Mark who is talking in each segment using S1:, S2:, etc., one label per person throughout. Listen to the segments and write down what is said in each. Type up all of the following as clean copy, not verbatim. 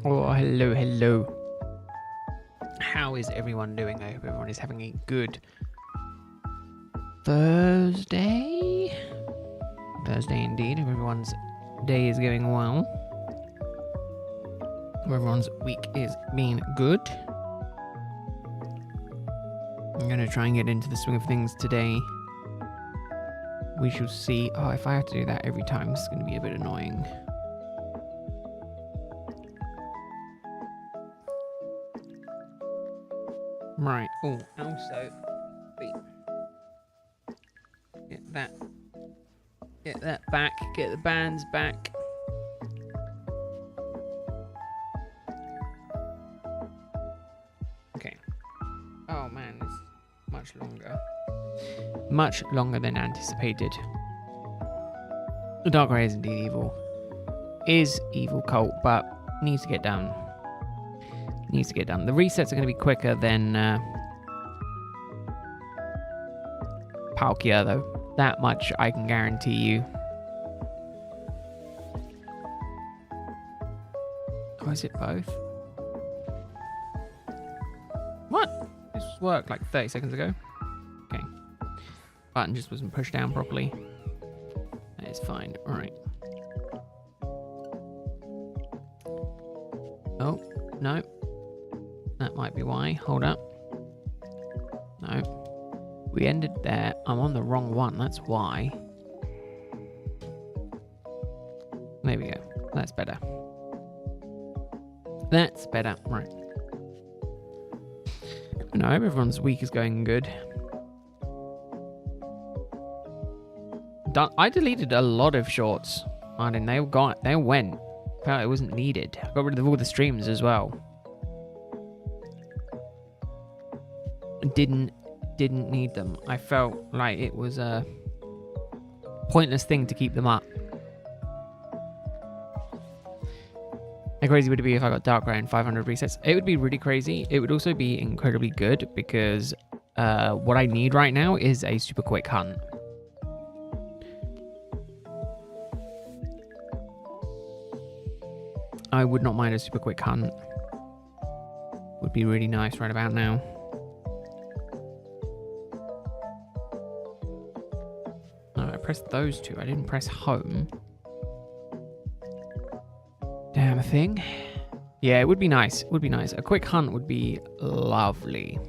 S1: Oh, hello, hello. How is everyone doing? I hope everyone is having a good Thursday. Thursday indeed. If everyone's day is going well. If everyone's week is being good. I'm going to try and get into the swing of things today. We shall see. Oh, if I have to do that every time, it's going to be a bit annoying. Right. Oh, also, wait. Get that back. Get the bands back. Okay. Oh man, it's much longer. Much longer than anticipated. The Darkrai is indeed evil. Is evil cult, but needs to get done. Needs to get done. The resets are going to be quicker than Palkia, though. That much I can guarantee you. Oh, is it both? What? This worked like 30 seconds ago. Okay. Button just wasn't pushed down properly. That is fine. Alright. Oh, no. That might be why. Hold up. No. We ended there. I'm on the wrong one. That's why. There we go. That's better. That's better. Right. No, everyone's week is going good. I deleted a lot of shorts, Martin. They went. Felt it wasn't needed. I got rid of all the streams as well. Didn't need them. I felt like it was a pointless thing to keep them up. How crazy would it be if I got Darkrai and 500 resets? It would be really crazy. It would also be incredibly good because what I need right now is a super quick hunt. I would not mind a super quick hunt. Would be really nice right about now. Pressed those two. I didn't press home. Damn thing. Yeah, it would be nice. It would be nice. A quick hunt would be lovely.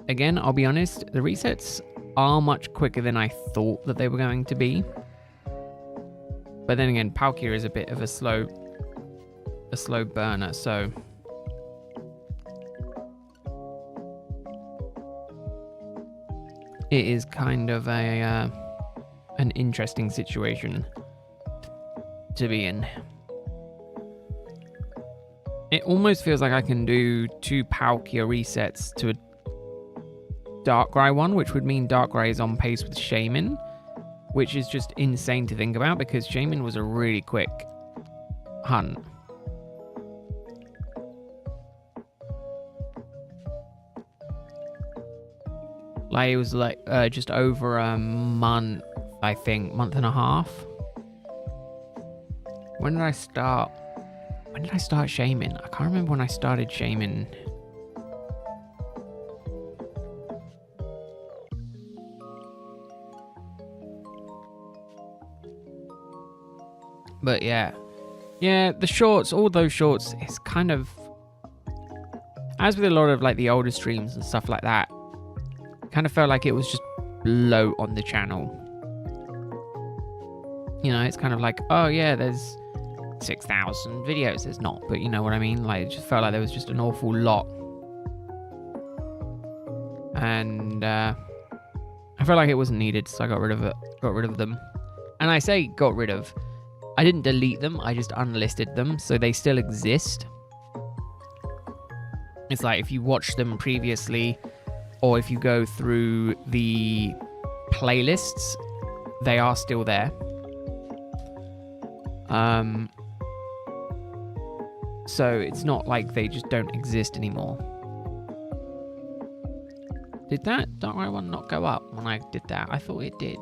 S1: Again, I'll be honest, the resets are much quicker than I thought that they were going to be. But then again, Palkia is a bit of a slow burner, so it is kind of an interesting situation to be in. It almost feels like I can do 2 Palkia resets to a Darkrai one, which would mean Darkrai is on pace with Shaman, which is just insane to think about because Shaman was a really quick hunt. Like, it was like just over a month, I think, month and a half. When did I start? When did I start Shaman? I can't remember when I started Shaman. But yeah, the shorts, all those shorts, it's kind of, as with a lot of like the older streams and stuff like that, kind of felt like it was just low on the channel. You know, it's kind of like, oh yeah, there's 6,000 videos. There's not, but you know what I mean? Like, it just felt like there was just an awful lot. And I felt like it wasn't needed, so I got rid of it. Got rid of them. And I say got rid of. I didn't delete them, I just unlisted them, so they still exist. It's like if you watched them previously, or if you go through the playlists, they are still there. So it's not like they just don't exist anymore. Did that Darkrai one not go up when I did that? I thought it did.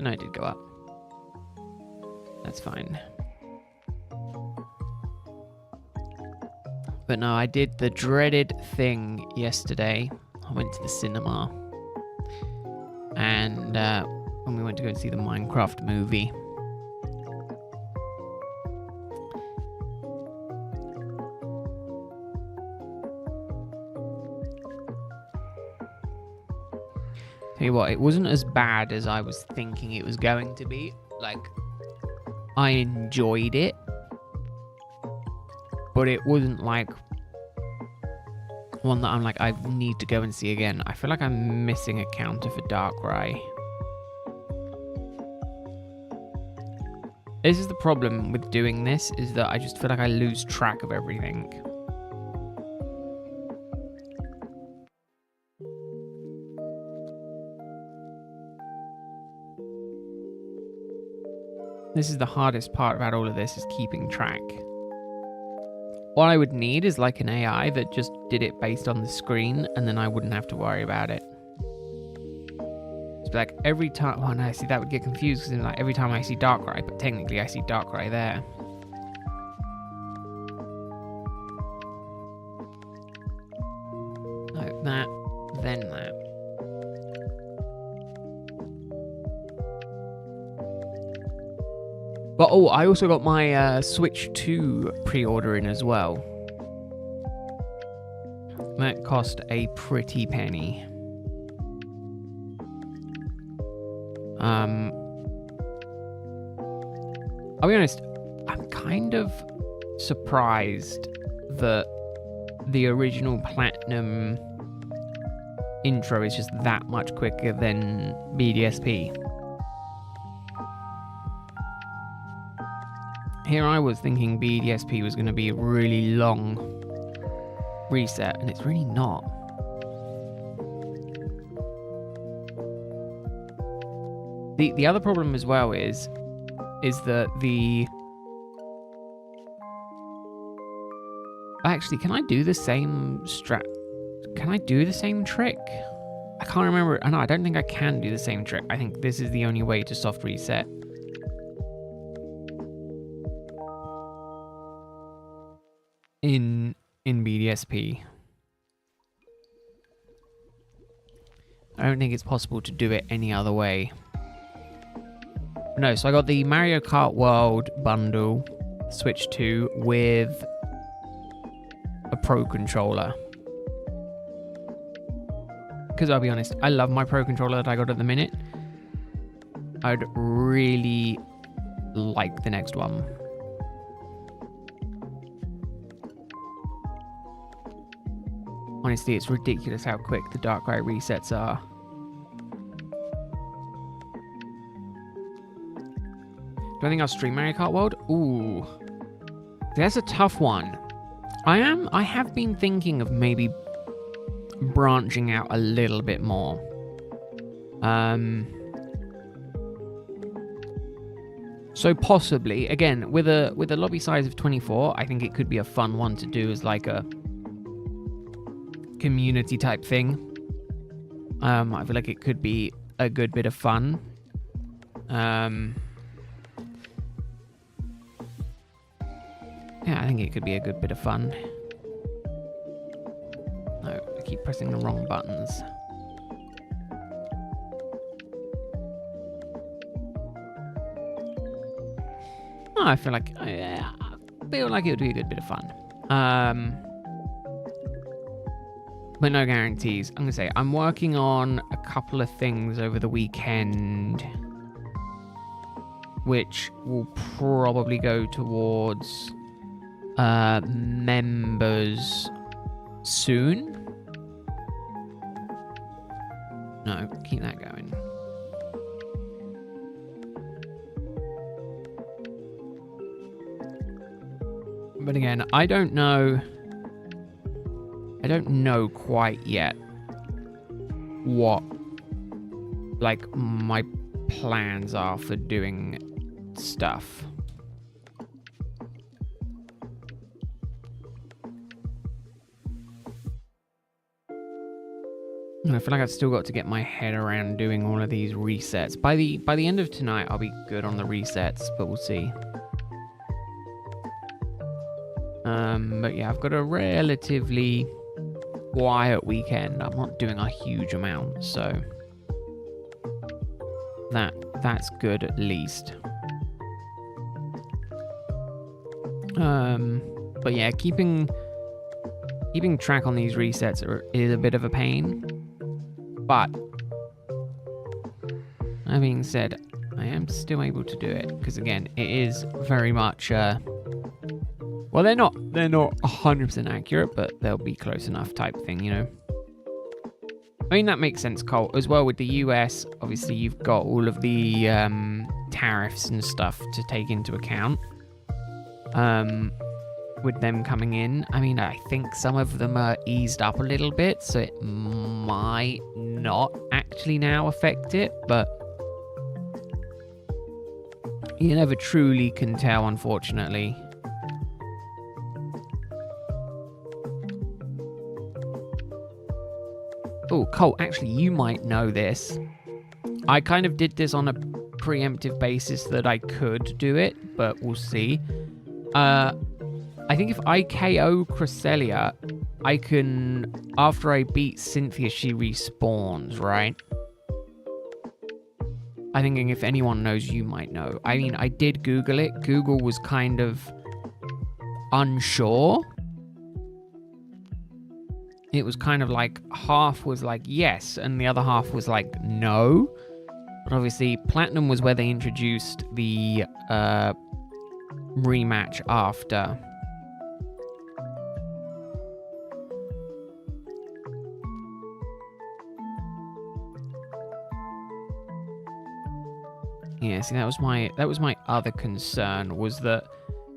S1: No, it did go up. That's fine. But no, I did the dreaded thing yesterday. I went to the cinema. And when we went to go and see the Minecraft movie. Tell you what, it wasn't as bad as I was thinking it was going to be. Like, I enjoyed it. But it wasn't like one that I'm like, I need to go and see again. I feel like I'm missing a counter for Darkrai. This is the problem with doing this, is that I just feel like I lose track of everything. This is the hardest part about all of this, is keeping track. What I would need is like an AI that just did it based on the screen, and then I wouldn't have to worry about it. It's like every time... Oh no, see, that would get confused, because like every time I see Darkrai, but technically I see Darkrai there. Like that, then that. But oh, I also got my Switch 2 pre-order in as well. That cost a pretty penny. I'll be honest, I'm kind of surprised that the original Platinum intro is just that much quicker than BDSP. Here I was thinking BDSP was going to be a really long reset, and it's really not. The other problem as well is that actually, can I do the same Can I do the same trick? I can't remember. No, I don't think I can do the same trick. I think this is the only way to soft reset. In BDSP. I don't think it's possible to do it any other way. No, so I got the Mario Kart World bundle, Switch 2, with a Pro Controller. Because I'll be honest, I love my Pro Controller that I got at the minute. I'd really like the next one. Honestly, it's ridiculous how quick the Darkrai resets are. Do I think I'll stream Mario Kart World? Ooh. That's a tough one. I have been thinking of maybe branching out a little bit more. So possibly, again, with a lobby size of 24, I think it could be a fun one to do as like a community type thing. I feel like it could be a good bit of fun. Yeah, I think it could be a good bit of fun. No, I keep pressing the wrong buttons. Oh, I feel like it would be a good bit of fun. But no guarantees. I'm going to say I'm working on a couple of things over the weekend, which will probably go towards members soon. No, keep that going. But again, I don't know quite yet what like my plans are for doing stuff. And I feel like I've still got to get my head around doing all of these resets. By the end of tonight, I'll be good on the resets, but we'll see. But yeah, I've got a relatively quiet weekend. I'm not doing a huge amount, so that's good at least. But yeah, keeping track on these resets is a bit of a pain. But that being said, I am still able to do it because again, it is very much well, they're not 100% accurate, but they'll be close enough type thing, you know. I mean, that makes sense, Colt. As well with the US, obviously you've got all of the tariffs and stuff to take into account. With them coming in, I mean, I think some of them are eased up a little bit, so it might not actually now affect it, but you never truly can tell, unfortunately. Oh, Colt, actually, you might know this. I kind of did this on a preemptive basis that I could do it, but we'll see. I think if I KO Cresselia, I can, after I beat Cynthia, she respawns, right? I'm thinking if anyone knows, you might know. I mean, I did Google it. Google was kind of unsure. It was kind of like half was like yes, and the other half was like no. But obviously, Platinum was where they introduced the rematch after. Yeah, see, that was my other concern, was that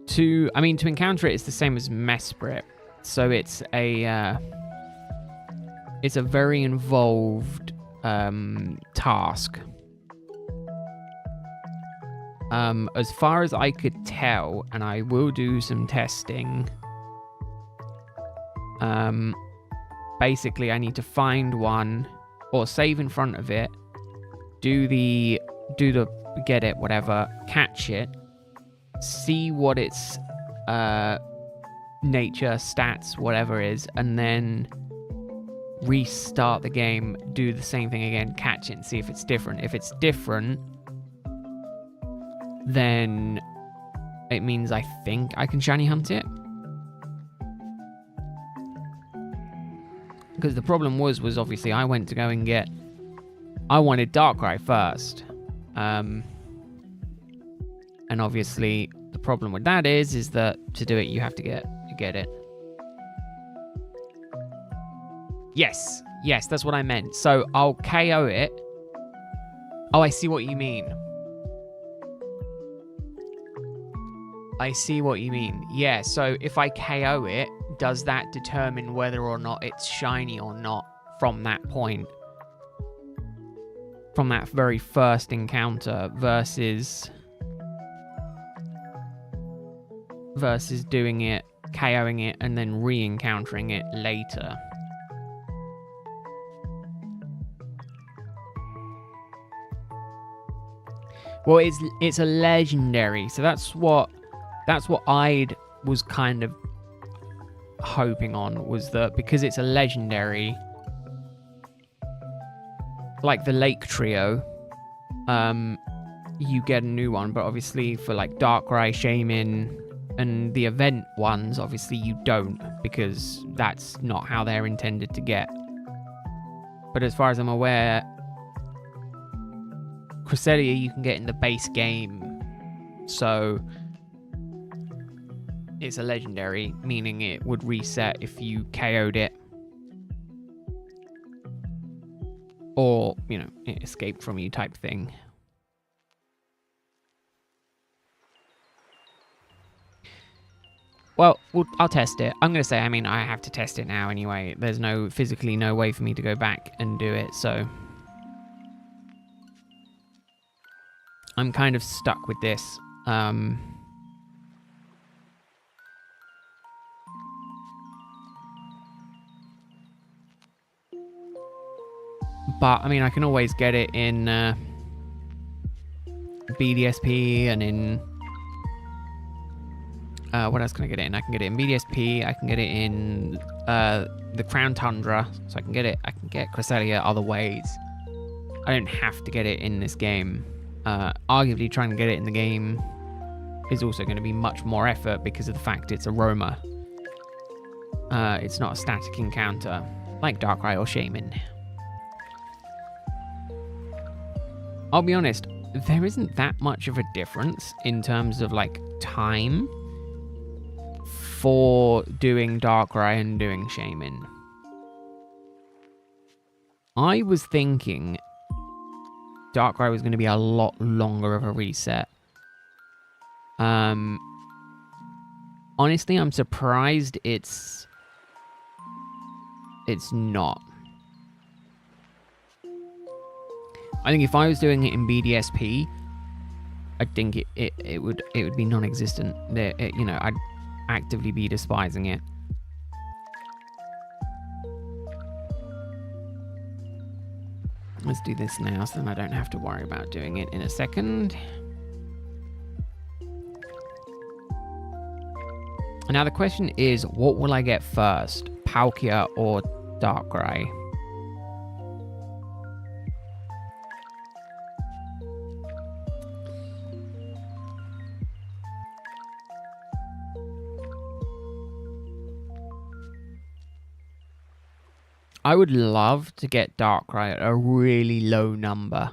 S1: to encounter it, it's the same as Mesprit, so it's a very involved task. As far as I could tell, and I will do some testing. Basically, I need to find one or save in front of it, do the get it, whatever, catch it, see what its nature, stats, whatever is, and then restart the game, do the same thing again, catch it, and see if it's different. If it's different, then it means I think I can shiny hunt it. Because the problem was obviously I went to go and I wanted Darkrai first. And obviously the problem with that is that to do it you have to get it. Yes, that's what I meant. So I'll KO it. Oh, I see what you mean. Yeah, so if I KO it, does that determine whether or not it's shiny or not from that point? From that very first encounter versus doing it, KOing it, and then re-encountering it later. Well, it's a legendary, so that's what I was kind of hoping on, was that because it's a legendary, like the Lake Trio, you get a new one, but obviously for like Darkrai, Shaman, and the event ones, obviously you don't, because that's not how they're intended to get. But as far as I'm aware, Cresselia you can get in the base game, so it's a legendary, meaning it would reset if you KO'd it, or, you know, it escaped from you type thing. Well, I'll test it. I'm going to say, I mean, I have to test it now anyway. There's physically no way for me to go back and do it, so I'm kind of stuck with this. But, I mean, I can always get it in BDSP and in... what else can I get it in? I can get it in BDSP, I can get it in the Crown Tundra, so I can get Cresselia other ways. I don't have to get it in this game. Arguably, trying to get it in the game is also going to be much more effort because of the fact it's a roamer. It's not a static encounter like Darkrai or Shaman. I'll be honest, there isn't that much of a difference in terms of like time for doing Darkrai and doing Shaman. I was thinking Darkrai was going to be a lot longer of a reset. Honestly, I'm surprised it's not. I think if I was doing it in BDSP, I think it would be non-existent. You know, I'd actively be despising it. Let's do this now, so then I don't have to worry about doing it in a second. Now the question is, what will I get first? Palkia or Darkrai? I would love to get Darkrai at a really low number.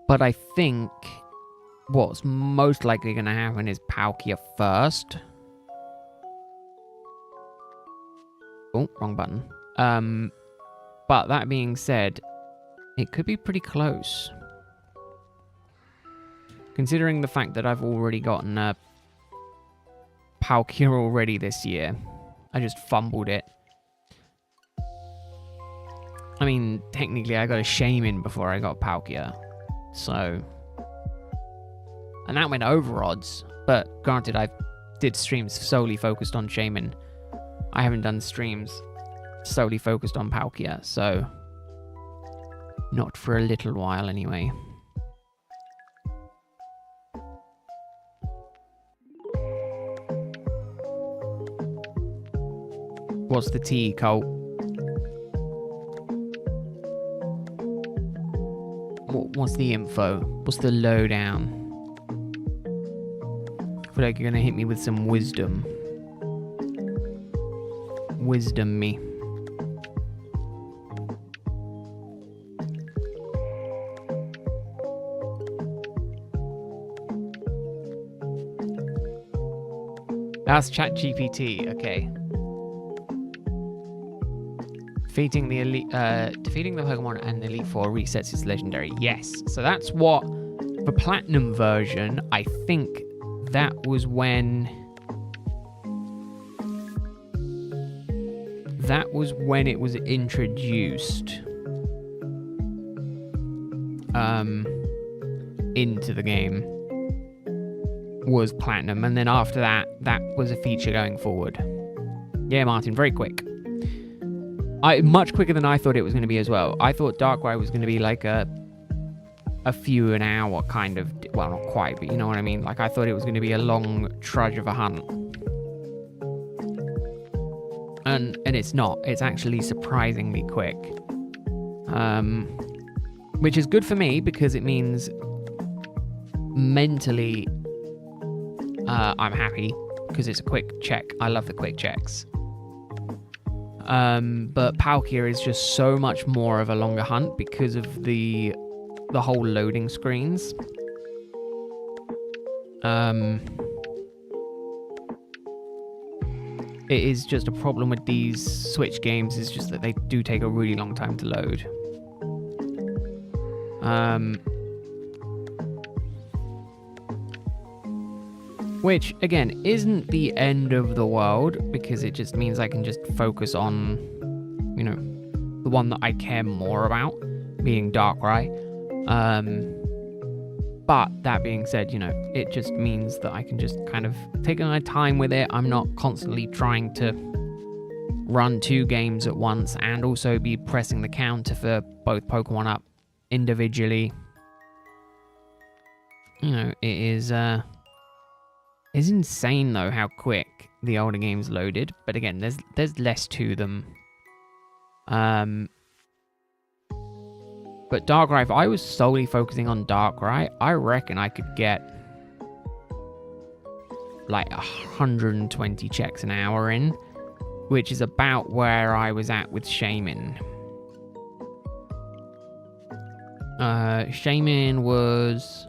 S1: But I think what's most likely going to happen is Palkia first. Oh, wrong button. But that being said, it could be pretty close. Considering the fact that I've already gotten a Palkia already this year. I just fumbled it. I mean, technically I got a Shaman before I got Palkia. So... and that went over odds. But granted, I did streams solely focused on Shaman. I haven't done streams solely focused on Palkia, so... not for a little while anyway. What's the T, Colt? What's the info? What's the lowdown? I feel like you're gonna hit me with some wisdom. Wisdom me. That's ChatGPT, okay. Defeating the Pokemon and Elite Four resets its legendary. Yes, so that's what the Platinum version. I think that was when it was introduced into the game. Was Platinum, and then after that was a feature going forward. Yeah, Martin, very quick. Much quicker than I thought it was going to be as well. I thought Darkrai was going to be like a few an hour kind of... well, not quite, but you know what I mean. Like, I thought it was going to be a long trudge of a hunt. And it's not. It's actually surprisingly quick. Which is good for me, because it means mentally I'm happy, because it's a quick check. I love the quick checks. But Palkia is just so much more of a longer hunt because of the whole loading screens. It is just a problem with these Switch games, is just that they do take a really long time to load. Which, again, isn't the end of the world, because it just means I can just focus on, you know, the one that I care more about, being Darkrai. But that being said, you know, it just means that I can just kind of take my time with it. I'm not constantly trying to run 2 games at once and also be pressing the counter for both Pokemon up individually. You know, it is it's insane though how quick the older games loaded, but again, there's less to them. But Darkrai, if I was solely focusing on Darkrai, I reckon I could get like 120 checks an hour in, which is about where I was at with Shaman. Shaman was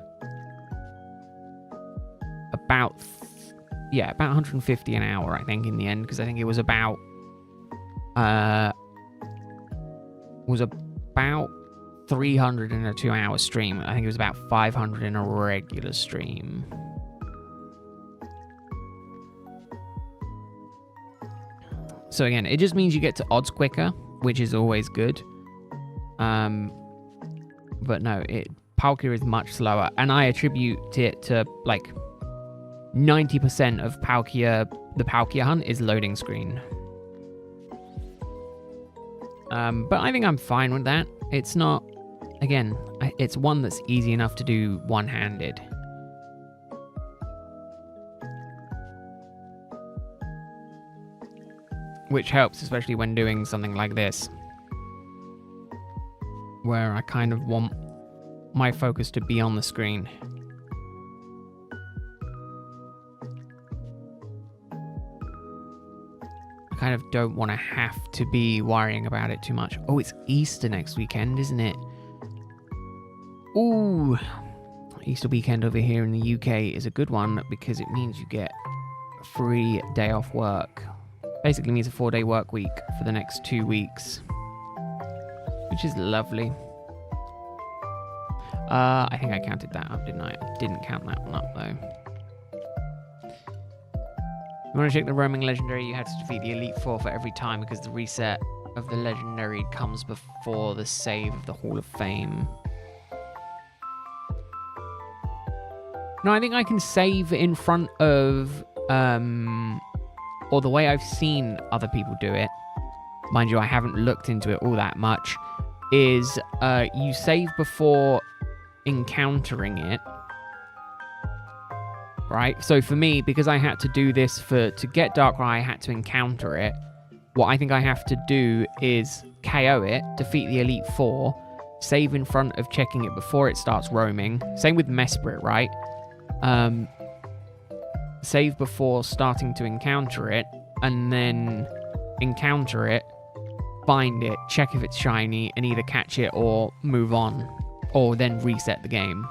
S1: about 150 an hour, I think, in the end, because I think it was about 300 in a 2-hour stream. I think it was about 500 in a regular stream. So again, it just means you get to odds quicker, which is always good. But no, Palkia is much slower, and I attribute it to like 90% of the Palkia hunt is loading screen. But I think I'm fine with that. It's not, again, it's one that's easy enough to do one-handed. Which helps, especially when doing something like this, where I kind of want my focus to be on the screen. I kind of don't want to have to be worrying about it too much. Oh, it's Easter next weekend, isn't it? Ooh, Easter weekend over here in the UK is a good one because it means you get a free day off work. Basically means a 4-day work week for the next 2 weeks, which is lovely. I think I counted that up, didn't I? I didn't count that one up, though. You want to check the roaming legendary, you had to defeat the Elite Four for every time because the reset of the legendary comes before the save of the Hall of Fame. No, I think I can save in front of, or the way I've seen other people do it, mind you, I haven't looked into it all that much, is you save before encountering it, right? So for me, because I had to do this to get Darkrai, I had to encounter it. What I think I have to do is KO it, defeat the Elite Four, save in front of checking it before it starts roaming. Same with Mesprit, right? Save before starting to encounter it, and then encounter it, find it, check if it's shiny, and either catch it or move on, or then reset the game.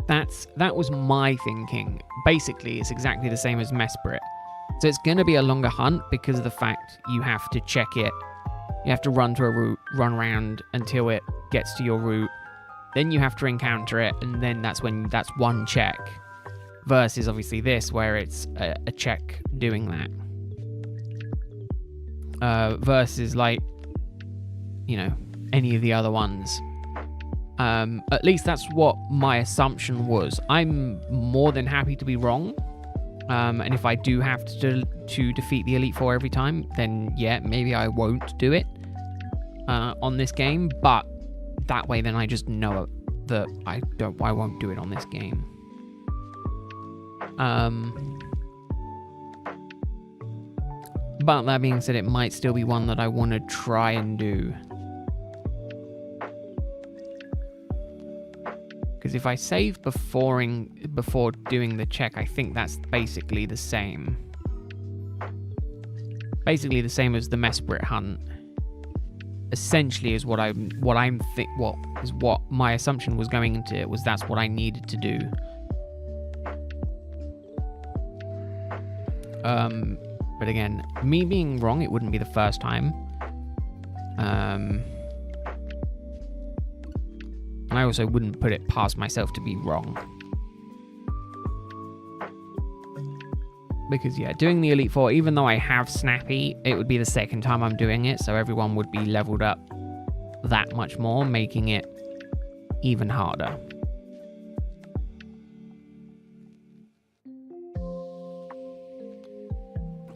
S1: That was my thinking. Basically, it's exactly the same as Mesprit. So it's going to be a longer hunt because of the fact you have to check it. You have to run to a route, run around until it gets to your route. Then you have to encounter it, and then that's one check. Versus obviously this, where it's a check doing that. Versus like, you know, any of the other ones. At least that's what my assumption was. I'm more than happy to be wrong. And if I do have to defeat the Elite Four every time, then yeah, maybe I won't do it on this game. But that way, then I just know that I won't do it on this game. But that being said, it might still be one that I want to try and do. Because if I save before doing the check, I think that's basically the same. Basically the same as the Mesprit hunt. Essentially is what my assumption was going into it, was that's what I needed to do. But again, me being wrong, it wouldn't be the first time. I also wouldn't put it past myself to be wrong. Because yeah, doing the Elite Four, even though I have Snappy, it would be the second time I'm doing it, so everyone would be leveled up that much more, making it even harder.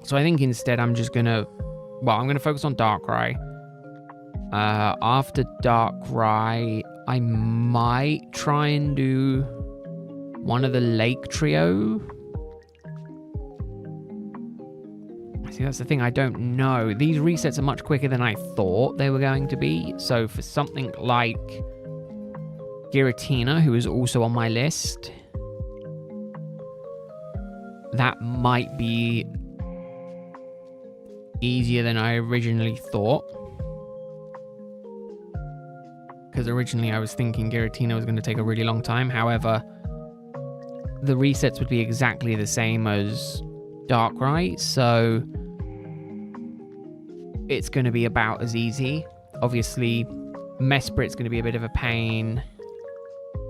S1: So I think instead I'm just gonna, well, I'm gonna focus on Darkrai. After Darkrai, I might try and do one of the Lake Trio. See, that's the thing, I don't know. These resets are much quicker than I thought they were going to be. So for something like Giratina, who is also on my list, that might be easier than I originally thought. Because originally I was thinking Giratina was going to take a really long time. However, the resets would be exactly the same as Darkrai, so it's going to be about as easy. Obviously, Mesprit's going to be a bit of a pain.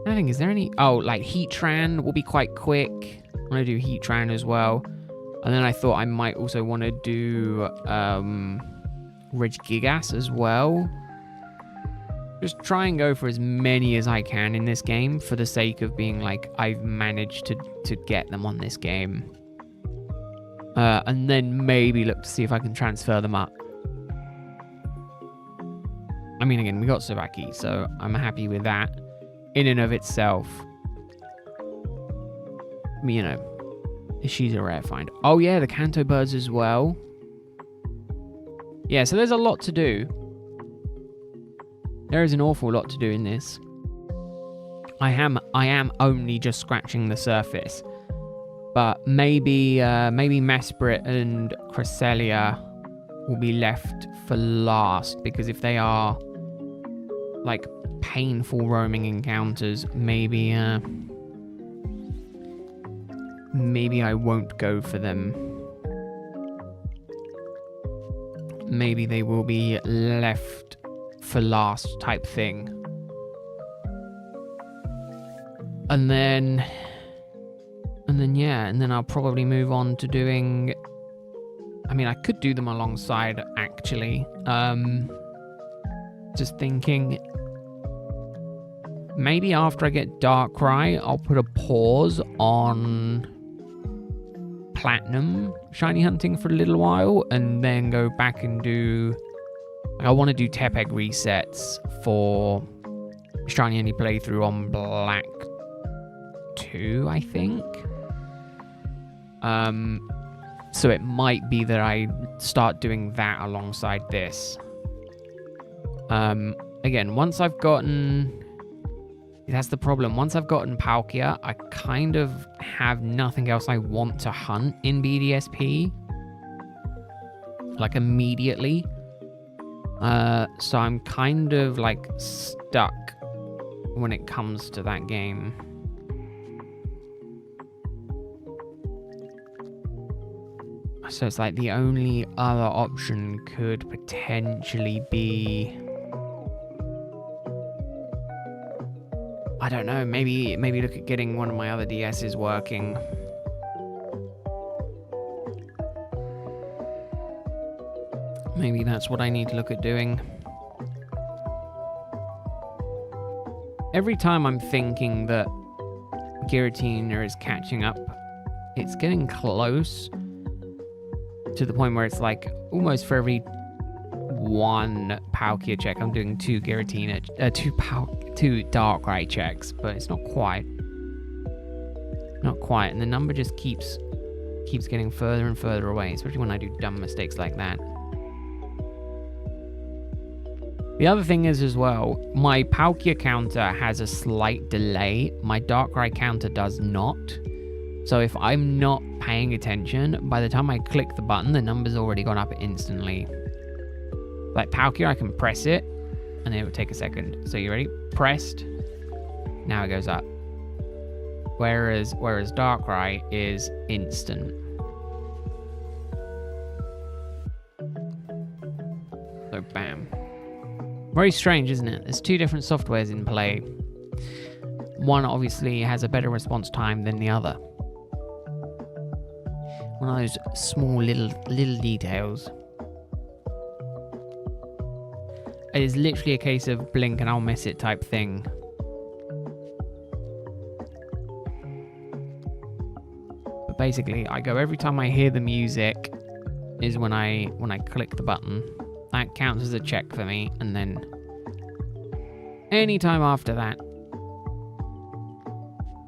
S1: I think, is there any... Oh, like Heatran will be quite quick. I'm going to do Heatran as well. And then I thought I might also want to do Regigigas as well. Just try and go for as many as I can in this game for the sake of being like, I've managed to get them on this game. And then maybe look to see if I can transfer them up. I mean, again, we got Sabaki, so I'm happy with that in and of itself. You know, she's a rare find. Oh yeah, the Kanto birds as well. Yeah, so there's a lot to do. There is an awful lot to do in this. I am only just scratching the surface. But maybe Mesprit and Cresselia will be left for last, because if they are like painful roaming encounters, maybe I won't go for them. Maybe they will be left for last type thing. And then I'll probably move on to doing, I mean, I could do them alongside actually. Just thinking, maybe after I get Darkrai, I'll put a pause on Platinum shiny hunting for a little while, and then go back and do, I want to do Tepeg resets for shiny only playthrough on Black 2, I think. So it might be that I start doing that alongside this. Again, once I've gotten... That's the problem. Once I've gotten Palkia, I kind of have nothing else I want to hunt in BDSP. Like, immediately. So I'm kind of, like, stuck when it comes to that game. So it's like the only other option could potentially be... I don't know, maybe look at getting one of my other DSs working. Maybe that's what I need to look at doing. Every time I'm thinking that Giratina is catching up, it's getting close to the point where it's like almost for every one Palkia check, I'm doing two Giratina, two Darkrai checks, but it's not quite. Not quite, and the number just keeps getting further and further away, especially when I do dumb mistakes like that. The other thing is as well, my Palkia counter has a slight delay. My Darkrai counter does not. So if I'm not paying attention, by the time I click the button, the number's already gone up instantly. Like Palkia, I can press it, and it will take a second. So you ready? Pressed. Now it goes up. Whereas Darkrai is instant. So bam. Very strange, isn't it? There's two different softwares in play. One obviously has a better response time than the other. One of those small little details. It is literally a case of blink and I'll miss it type thing. But basically, I go every time I hear the music, is when I click the button. That counts as a check for me, and then any time after that,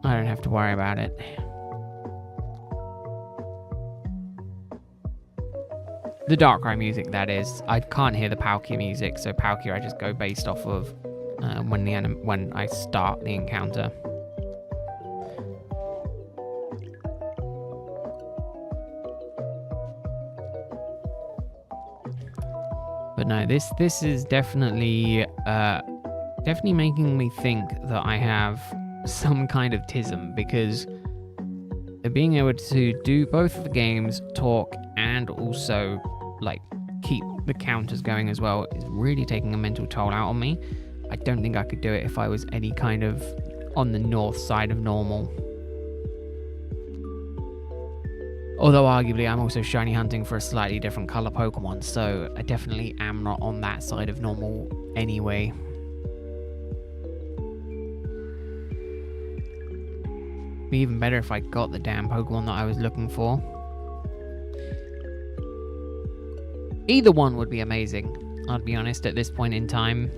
S1: I don't have to worry about it. The Darkrai music, that is. I can't hear the Palkia music, so Palkia I just go based off of when I start the encounter. But no, this is definitely making me think that I have some kind of tism, because being able to do both of the games, talk, and also like keep the counters going as well is really taking a mental toll out on me. I don't think I could do it if I was any kind of on the north side of normal. Although arguably I'm also shiny hunting for a slightly different color Pokemon, so I definitely am not on that side of normal anyway. Be even better if I got the damn Pokemon that I was looking for. Either one would be amazing, I'll be honest, at this point in time.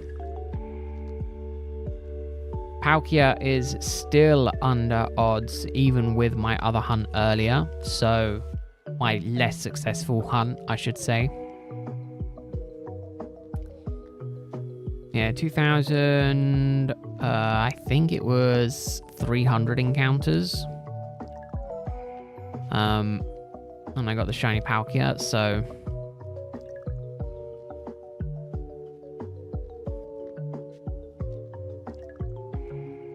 S1: Palkia is still under odds, even with my other hunt earlier. So, my less successful hunt, I should say. Yeah, 2,000... I think it was 300 encounters. And I got the shiny Palkia, so...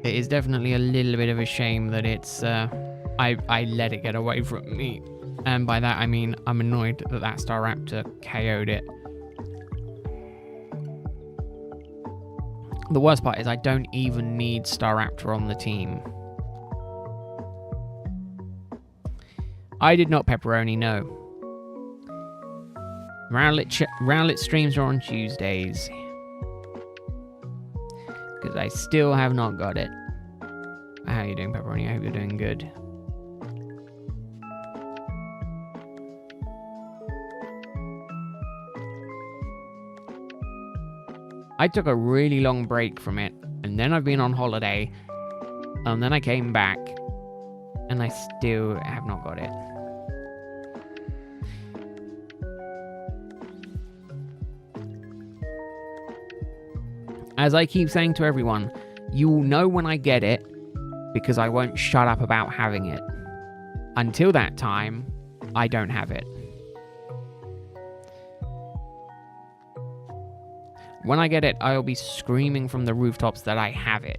S1: It is definitely a little bit of a shame that it's, I let it get away from me. And by that I mean I'm annoyed that that Staraptor KO'd it. The worst part is I don't even need Staraptor on the team. I did not pepperoni, no. Rowlet streams are on Tuesdays. Because I still have not got it. How are you doing, Pepperoni? I hope you're doing good. I took a really long break from it, and then I've been on holiday, and then I came back, and I still have not got it. As I keep saying to everyone, you will know when I get it because I won't shut up about having it. Until that time, I don't have it. When I get it, I'll be screaming from the rooftops that I have it.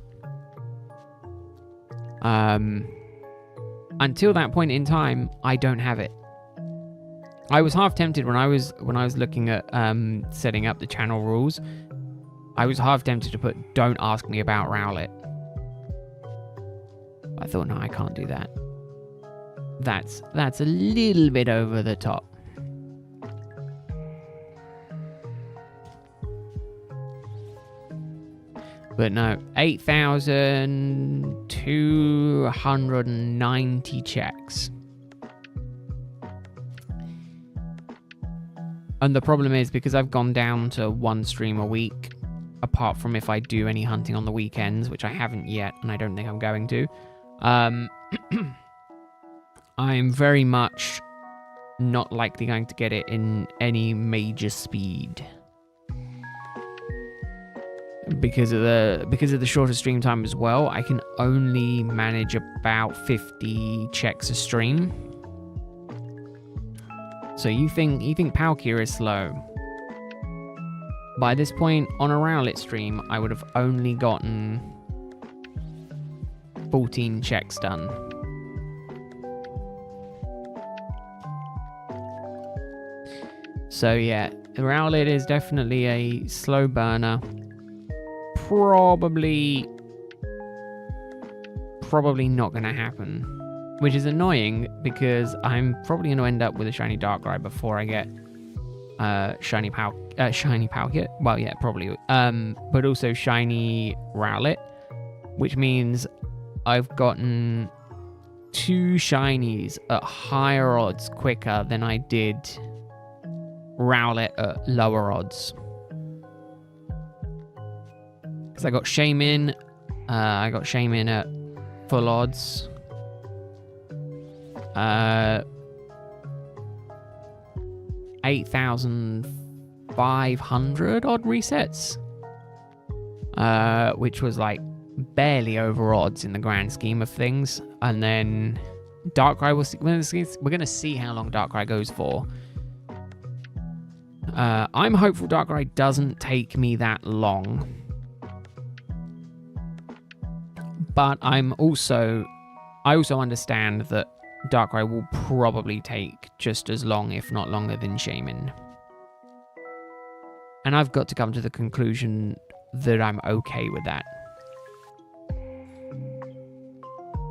S1: Until that point in time, I don't have it. I was half tempted when I was looking at setting up the channel rules. I was half tempted to put, don't ask me about Rowlet. I thought, no, I can't do that. That's a little bit over the top. But no, 8,290 checks. And the problem is, because I've gone down to one stream a week, apart from if I do any hunting on the weekends, which I haven't yet, and I don't think I'm going to, I'm very much not likely going to get it in any major speed. Because of the shorter stream time as well, I can only manage about 50 checks a stream. So you think Palkia is slow? By this point on a Rowlet stream, I would have only gotten 14 checks done. So yeah, Rowlet is definitely a slow burner. Probably not going to happen, which is annoying because I'm probably going to end up with a shiny Darkrai before I get shiny Palkia. Well, yeah, probably. But also shiny Rowlet, which means I've gotten 2 shinies at higher odds quicker than I did Rowlet at lower odds. Because I got Shaymin. I got Shaymin at full odds. 8,500 odd resets. Which was like barely over odds in the grand scheme of things. And then Darkrai, we're going to see how long Darkrai goes for. I'm hopeful Darkrai doesn't take me that long. But I also understand that Darkrai will probably take just as long, if not longer, than Shaymin. And I've got to come to the conclusion that I'm okay with that.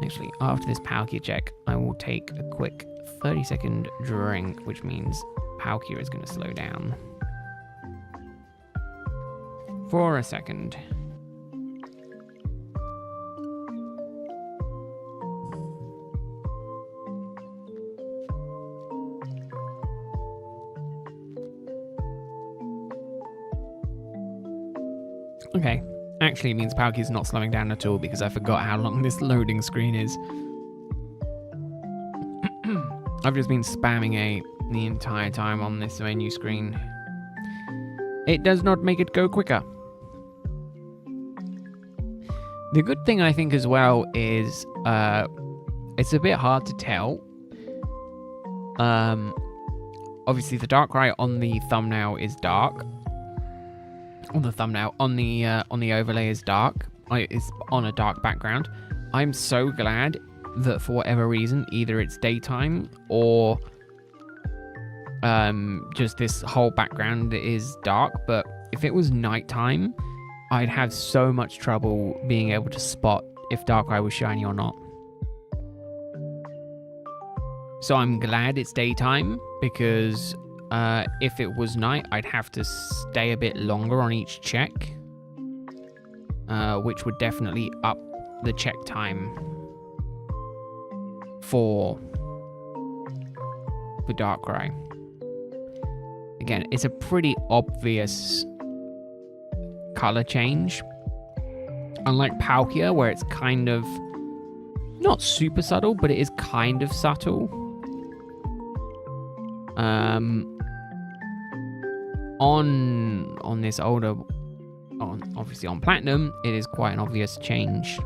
S1: Actually, after this Palkia check, I will take a quick 30-second drink, which means Palkia is going to slow down for a second. Okay, actually it means Palkia's not slowing down at all because I forgot how long this loading screen is. I've just been spamming A the entire time on this menu screen. It does not make it go quicker. The good thing I think as well is it's a bit hard to tell. Obviously the Darkrai on the thumbnail is dark. On the overlay is dark. It's on a dark background. I'm so glad that for whatever reason, either it's daytime or just this whole background is dark. But if it was nighttime, I'd have so much trouble being able to spot if Darkrai was shiny or not. So I'm glad it's daytime because if it was night, I'd have to stay a bit longer on each check, which would definitely up the check time for the Darkrai. Again, it's a pretty obvious color change, unlike Palkia, where it's kind of not super subtle, but it is kind of subtle. On this older, obviously on Platinum, it is quite an obvious change.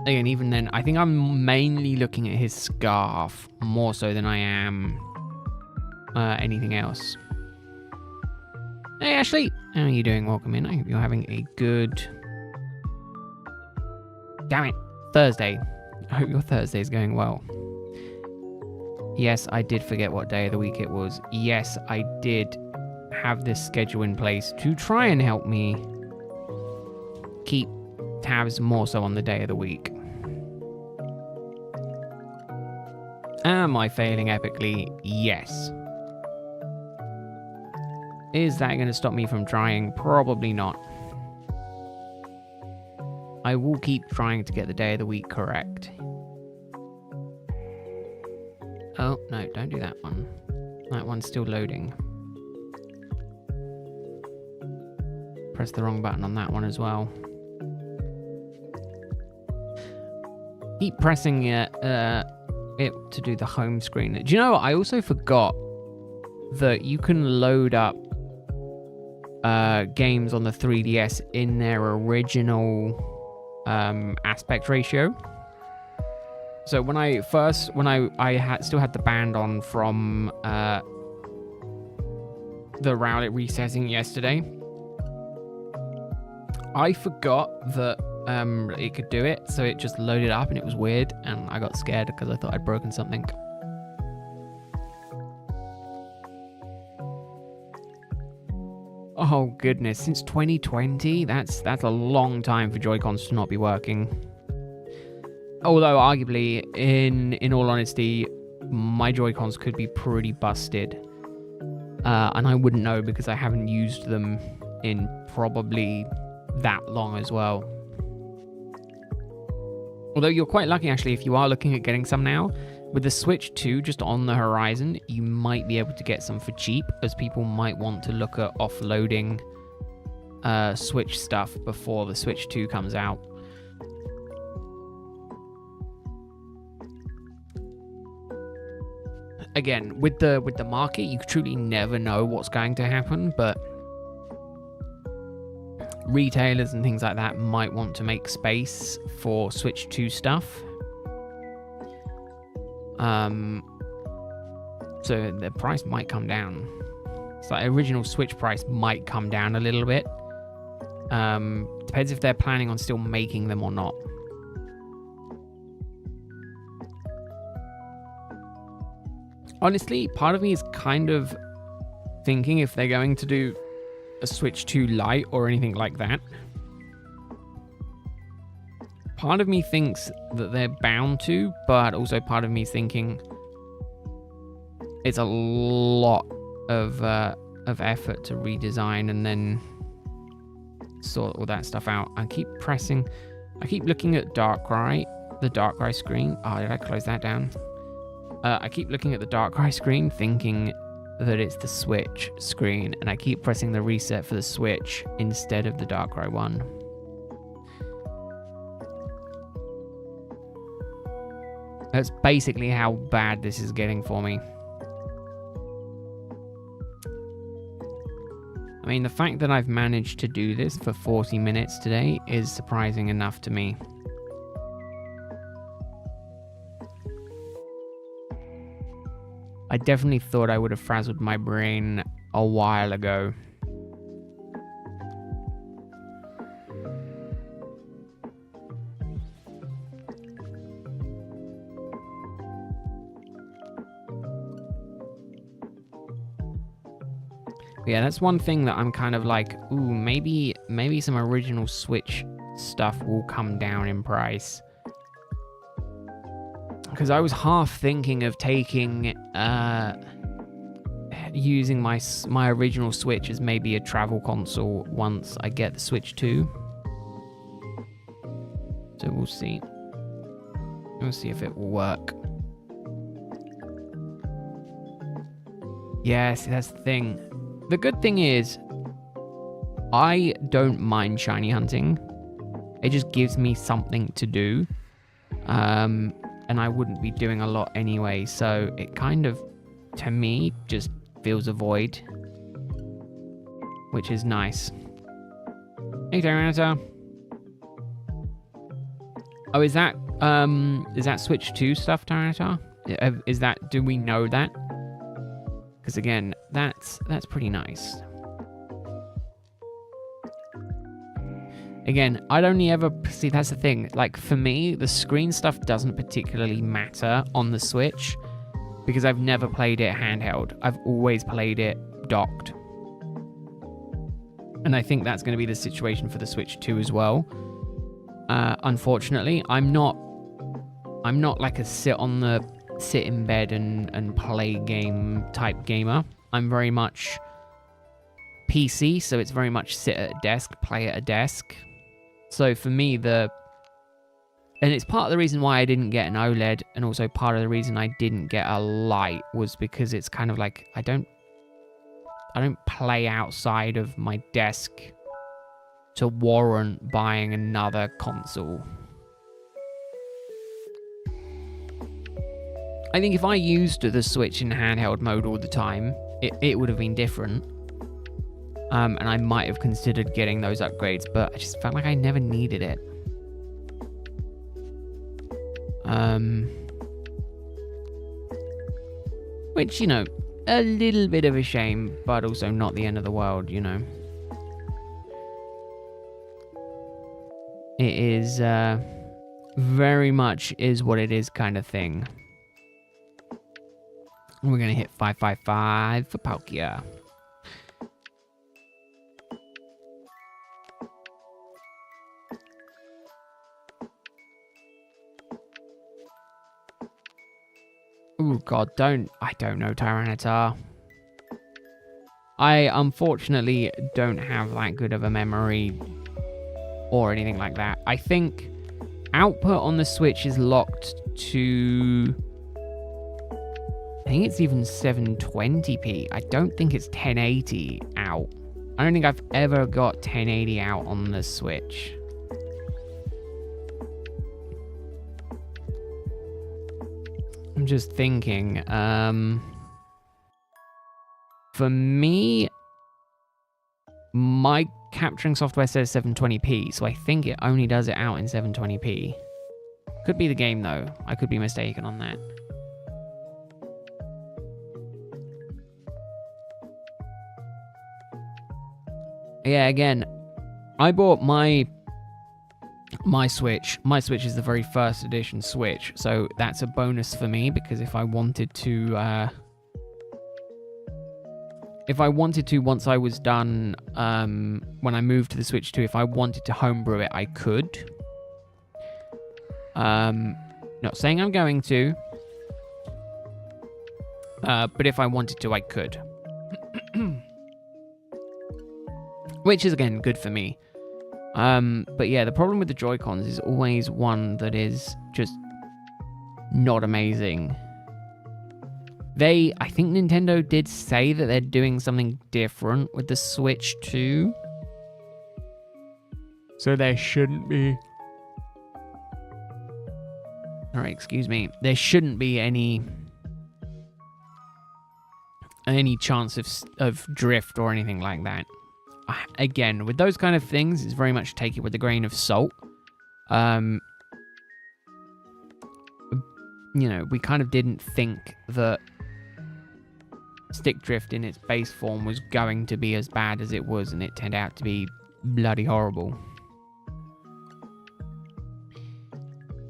S1: Again, even then, I think I'm mainly looking at his scarf more so than I am anything else. Hey Ashley, how are you doing? Welcome in. I hope you're having a good... Damn it, Thursday. I hope your Thursday is going well. Yes, I did forget what day of the week it was. Yes, I did have this schedule in place to try and help me keep tabs more so on the day of the week. Am I failing epically? Yes. Is that going to stop me from trying? Probably not. I will keep trying to get the day of the week correct. Oh, no, don't do that one. That one's still loading. Press the wrong button on that one as well. Keep pressing it to do the home screen. Do you know what? I also forgot that you can load up games on the 3DS in their original aspect ratio. So when I still had the band on from the Rowlet resetting yesterday, I forgot that it could do it, so it just loaded up and it was weird, and I got scared because I thought I'd broken something. Oh goodness, since 2020, that's a long time for Joy-Cons to not be working. Although arguably, in all honesty, my Joy-Cons could be pretty busted. And I wouldn't know because I haven't used them in probably that long as well. Although you're quite lucky, actually, if you are looking at getting some now. With the Switch 2 just on the horizon, you might be able to get some for cheap, as people might want to look at offloading Switch stuff before the Switch 2 comes out. Again, with the market, you truly never know what's going to happen, but retailers and things like that might want to make space for Switch 2 stuff. So the price might come down. So the original Switch price might come down a little bit. Depends if they're planning on still making them or not. Honestly, part of me is kind of thinking if they're going to do a Switch 2 Lite or anything like that. Part of me thinks that they're bound to, but also part of me is thinking it's a lot of effort to redesign and then sort all that stuff out. I keep looking at Darkrai, the Darkrai screen. Oh, did I close that down? I keep looking at the Darkrai screen thinking that it's the Switch screen, and I keep pressing the reset for the Switch instead of the Darkrai one. That's basically how bad this is getting for me. I mean, the fact that I've managed to do this for 40 minutes today is surprising enough to me. I definitely thought I would have frazzled my brain a while ago. Yeah, that's one thing that I'm kind of like, ooh, maybe some original Switch stuff will come down in price. Because I was half thinking of taking, using my original Switch as maybe a travel console once I get the Switch 2. So we'll see. We'll see if it will work. Yes, that's the thing. The good thing is, I don't mind shiny hunting. It just gives me something to do. And I wouldn't be doing a lot anyway, so it kind of, to me, just fills a void. Which is nice. Hey, Tyranitar. Oh, is that Switch 2 stuff, Tyranitar? Do we know that? Because again, that's pretty nice. Again, I'd only ever see, that's the thing. Like for me, the screen stuff doesn't particularly matter on the Switch because I've never played it handheld. I've always played it docked. And I think that's going to be the situation for the Switch 2 as well. Unfortunately, I'm not like a sit in bed and play game type gamer. I'm very much PC, so it's very much sit at a desk, play at a desk. So for me, and it's part of the reason why I didn't get an OLED, and also part of the reason I didn't get a Lite was because it's kind of like I don't play outside of my desk to warrant buying another console. I think if I used the Switch in handheld mode all the time, it would have been different. And I might have considered getting those upgrades, but I just felt like I never needed it. Which, you know, a little bit of a shame, but also not the end of the world, you know. It is, very much is what it is kind of thing. We're going to hit 555 for Palkia. Oh god, I don't know Tyranitar. I unfortunately don't have that good of a memory or anything like that. I think output on the Switch is locked to... I think it's even 720p. I don't think it's 1080 out. I don't think I've ever got 1080 out on the Switch. I'm just thinking, for me, my capturing software says 720p, so I think it only does it out in 720p. Could be the game though. I could be mistaken on that. Yeah, again, I bought my Switch. My Switch is the very first edition Switch, so that's a bonus for me, because if I wanted to, once I was done, when I moved to the Switch 2, if I wanted to homebrew it, I could. Not saying I'm going to, but if I wanted to, I could. Which is, again, good for me. But yeah, the problem with the Joy-Cons is always one that is just not amazing. I think Nintendo did say that they're doing something different with the Switch 2. So there shouldn't be... Alright, excuse me. There shouldn't be any chance of drift or anything like that. Again, with those kind of things, it's very much take it with a grain of salt. You know, we kind of didn't think that stick drift in its base form was going to be as bad as it was, and it turned out to be bloody horrible.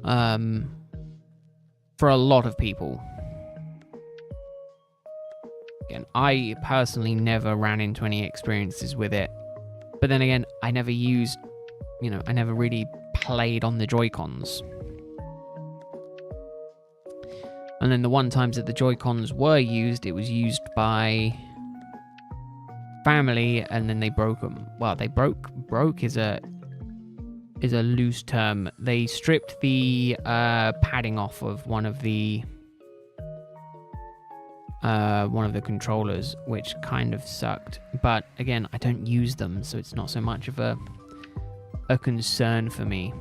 S1: For a lot of people. Again, I personally never ran into any experiences with it. But then again, I never used, I never really played on the Joy-Cons. And then the one times that the Joy-Cons were used, it was used by family, and then they broke them. Well, they broke is a loose term. They stripped the padding off of one of the controllers, which kind of sucked. But again, I don't use them, so it's not so much of a concern for me.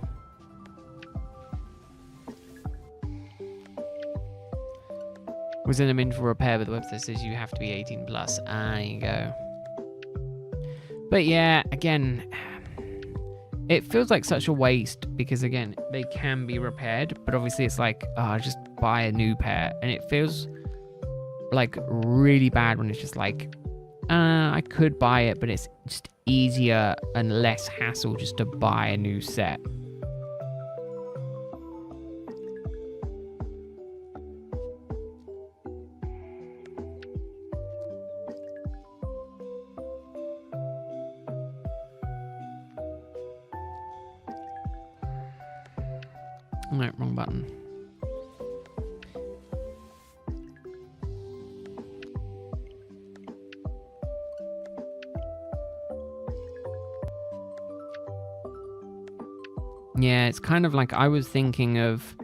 S1: Was send them in for repair, but the website says you have to be 18 plus. There you go. But yeah, again, it feels like such a waste, because again, they can be repaired, but obviously it's like, just buy a new pair, and it feels like really bad when it's just like, I could buy it, but it's just easier and less hassle just to buy a new set. No, wrong button. Yeah, it's kind of like I was thinking of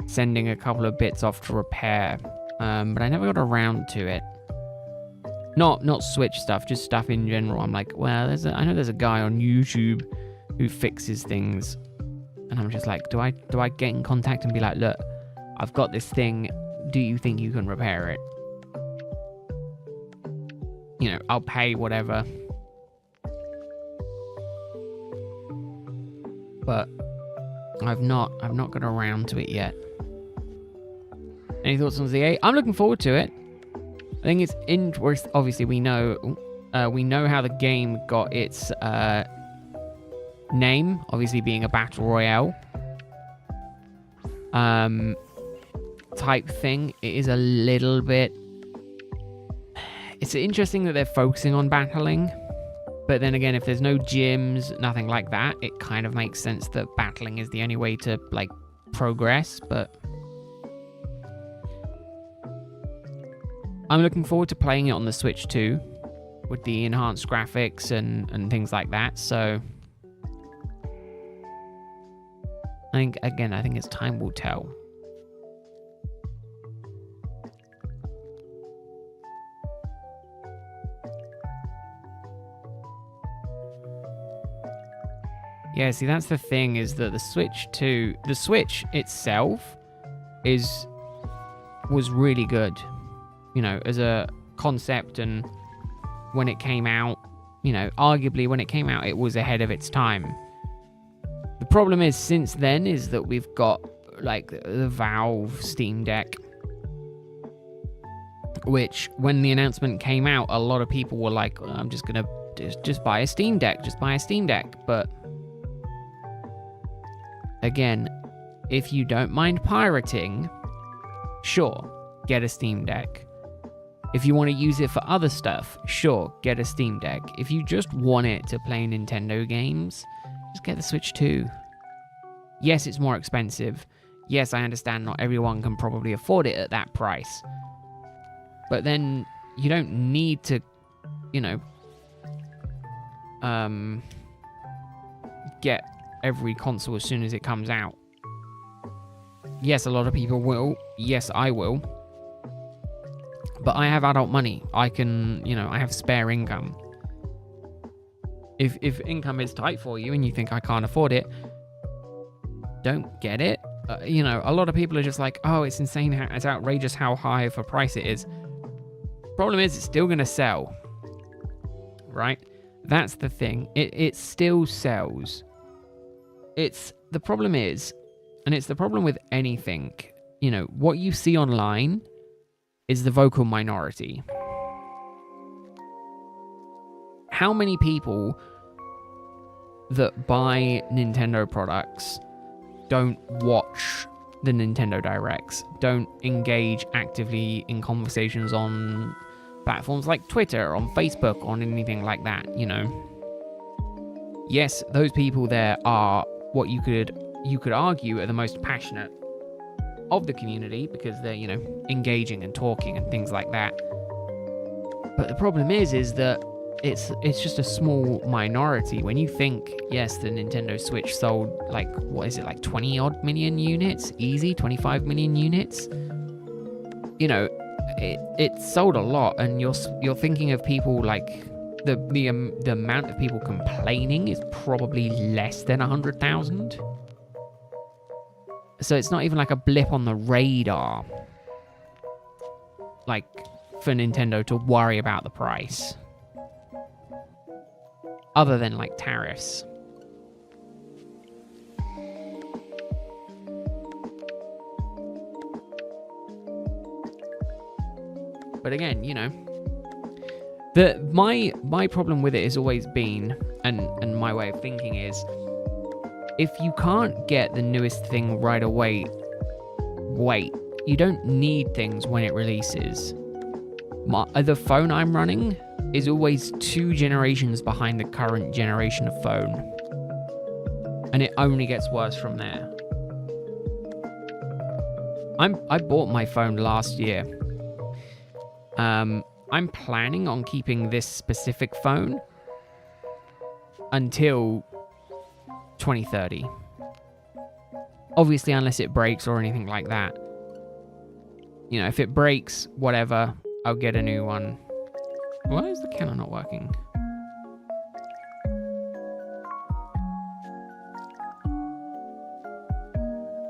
S1: sending a couple of bits off to repair, but I never got around to it. Not Switch stuff, just stuff in general. I'm like, well, I know there's a guy on YouTube who fixes things, and I'm just like, do I get in contact and be like, look, I've got this thing. Do you think you can repair it? I'll pay whatever. But I've not got around to it yet. Any thoughts on ZA? I'm looking forward to it. I think it's interesting. Obviously, we know how the game got its name, obviously being a battle royale type thing. It is a little bit. It's interesting that they're focusing on battling. But then again, if there's no gyms, nothing like that, it kind of makes sense that battling is the only way to, progress. But I'm looking forward to playing it on the Switch too, with the enhanced graphics and things like that. So I think it's time will tell. Yeah, see, that's the thing, is that the Switch itself was really good, you know, as a concept, and when it came out, you know, arguably when it came out, it was ahead of its time. The problem is, since then, is that we've got, like, the Valve Steam Deck, which, when the announcement came out, a lot of people were like, oh, I'm just gonna just buy a Steam Deck, but again, if you don't mind pirating, sure, get a Steam Deck. If you want to use it for other stuff, sure, get a Steam Deck. If you just want it to play Nintendo games, just get the Switch 2. Yes, it's more expensive. Yes, I understand not everyone can probably afford it at that price. But then you don't need to, you know, get every console as soon as it comes out. Yes, a lot of people will. Yes, I will. But I have adult money. I can, you know, I have spare income. If income is tight for you and you think I can't afford it, don't get it. You know, a lot of people are just like, oh, it's insane, it's outrageous how high of a price it is. Problem is, it's still going to sell. Right? That's the thing. It still sells. The problem is, and it's the problem with anything, you know, what you see online is the vocal minority. How many people that buy Nintendo products don't watch the Nintendo Directs, don't engage actively in conversations on platforms like Twitter, on Facebook, on anything like that, you know? Yes, those people there are what you could argue are the most passionate of the community, because they're, you know, engaging and talking and things like that. But the problem is that it's just a small minority. When you think, yes, the Nintendo Switch sold, like, what is it, like 20 odd million units? Easy, 25 million units? You know, it sold a lot, and you're thinking of people like the amount of people complaining is probably less than 100,000. So it's not even like a blip on the radar, like, for Nintendo to worry about the price. Other than, like, tariffs. But again, you know, my problem with it has always been, and my way of thinking is, if you can't get the newest thing right away, wait. You don't need things when it releases. The phone I'm running is always 2 generations behind the current generation of phone. And it only gets worse from there. I bought my phone last year. I'm planning on keeping this specific phone until 2030. Obviously, unless it breaks or anything like that. You know, if it breaks, whatever, I'll get a new one. Why is the camera not working?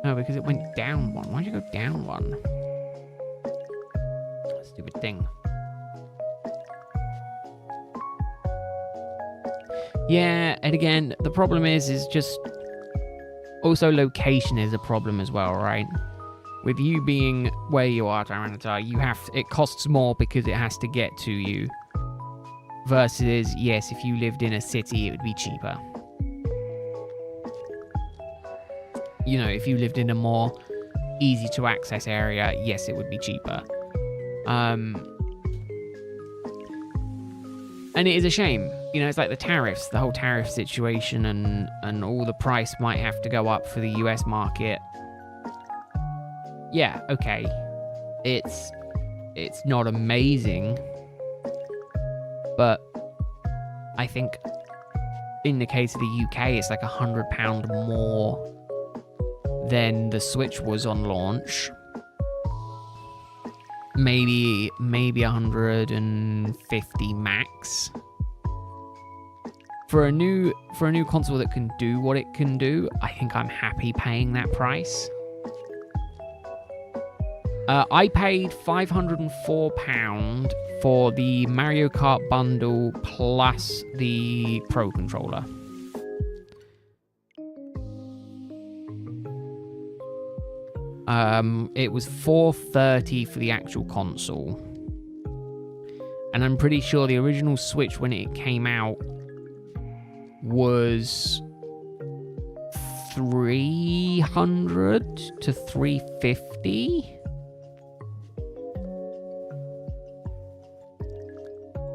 S1: Oh, because it went down one. Why'd you go down one? Stupid thing. Yeah, and again, the problem is just... Also, location is a problem as well, right? With you being where you are, Tyranitar, it costs more because it has to get to you. Versus, yes, if you lived in a city, it would be cheaper. You know, if you lived in a more easy to access area, yes, it would be cheaper. And it is a shame. You know, it's like the tariffs, the whole tariff situation, and all the price might have to go up for the US market. Yeah, okay. It's not amazing. But I think in the case of the UK, it's like £100 more than the Switch was on launch. Maybe 150 max. For a new console that can do what it can do, I think I'm happy paying that price. I paid £504 for the Mario Kart bundle plus the Pro controller. It was $430 for the actual console. And I'm pretty sure the original Switch when it came out was $300 to $350.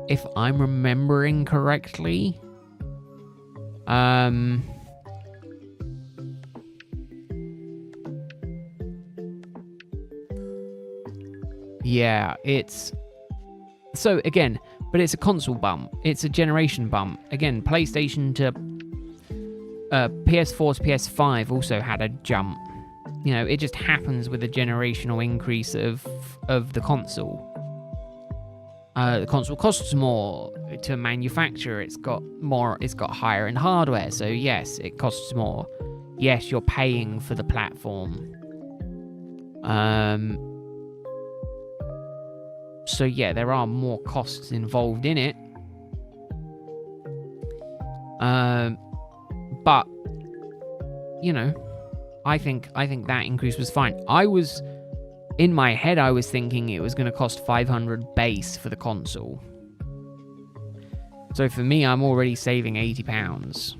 S1: If I'm remembering correctly. Yeah, it's... So, again, but it's a console bump. It's a generation bump. Again, PlayStation to... PS4 to PS5 also had a jump. You know, it just happens with a generational increase of the console. The console costs more to manufacture. It's got higher end hardware. So, yes, it costs more. Yes, you're paying for the platform. So yeah, there are more costs involved in it. But you know, I think that increase was fine. In my head, I was thinking it was going to cost $500 base for the console. So for me, I'm already saving £80.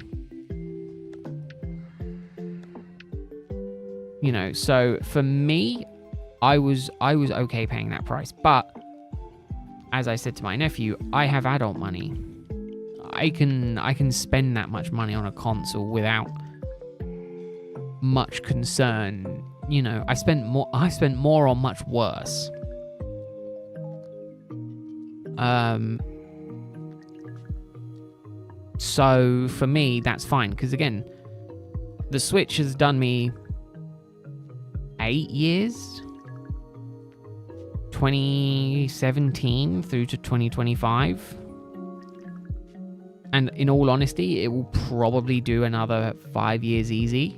S1: You know, so for me, I was okay paying that price, but as I said to my nephew, I have adult money. I can spend that much money on a console without much concern. You know, I spent more on much worse. So for me, that's fine, because again, the Switch has done me 8 years. 2017 through to 2025, and in all honesty, it will probably do another 5 years easy.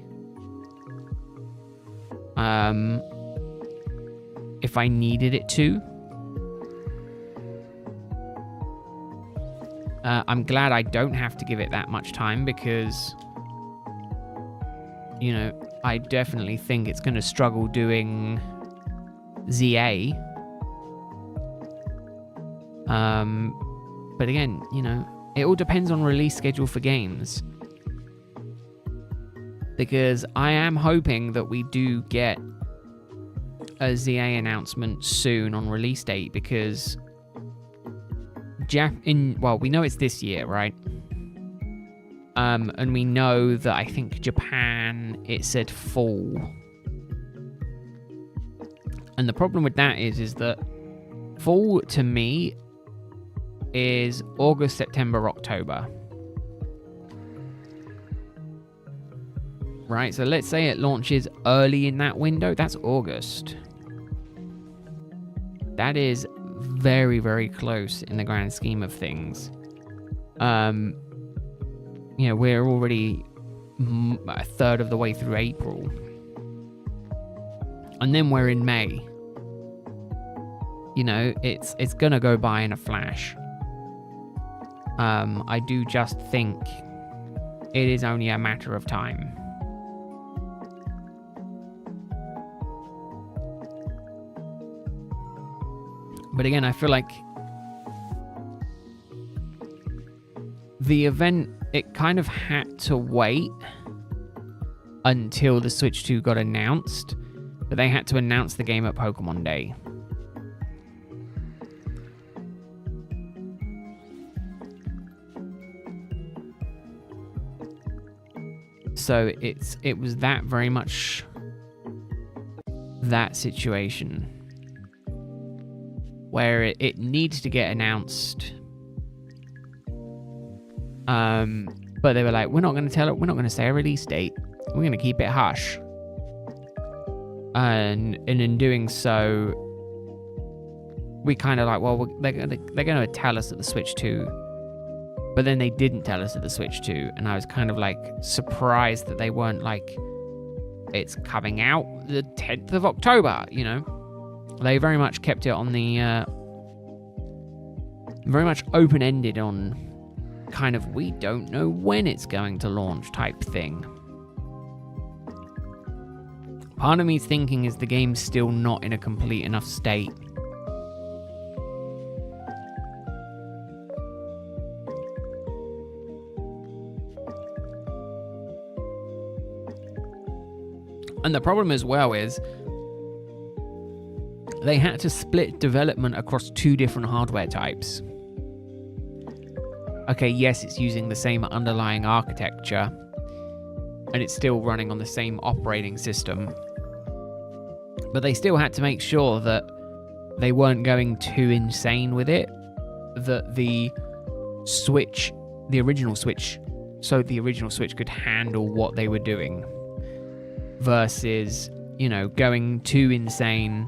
S1: If I needed it to. I'm glad I don't have to give it that much time, because you know, I definitely think it's going to struggle doing ZA. But again, you know, it all depends on release schedule for games. Because I am hoping that we do get a ZA announcement soon on release date, because we know it's this year, right? And we know that I think Japan, it said fall. And the problem with that is that fall to me is August, September, October. Right, so let's say it launches early in that window, that's August. That is very, very close in the grand scheme of things. You know, we're already a third of the way through April. And then we're in May. You know, it's gonna go by in a flash. I do just think it is only a matter of time. But again, I feel like the event, it kind of had to wait until the Switch 2 got announced, but they had to announce the game at Pokemon Day. So it was that very much that situation where it needs to get announced. But they were like, we're not going to tell it, we're not going to say a release date. We're going to keep it hush. And in doing so, we kind of like, well, they're going to tell us at the Switch 2, but then they didn't tell us at the Switch 2, and I was kind of like surprised that they weren't like, it's coming out the 10th of October, you know? They very much kept it on the, very much open-ended on kind of, we don't know when it's going to launch type thing. Part of me's thinking is the game's still not in a complete enough state. And the problem as well is they had to split development across 2 different hardware types. Okay, yes, it's using the same underlying architecture, and it's still running on the same operating system, but they still had to make sure that they weren't going too insane with it, that the Switch, the original Switch could handle what they were doing, versus, you know, going too insane.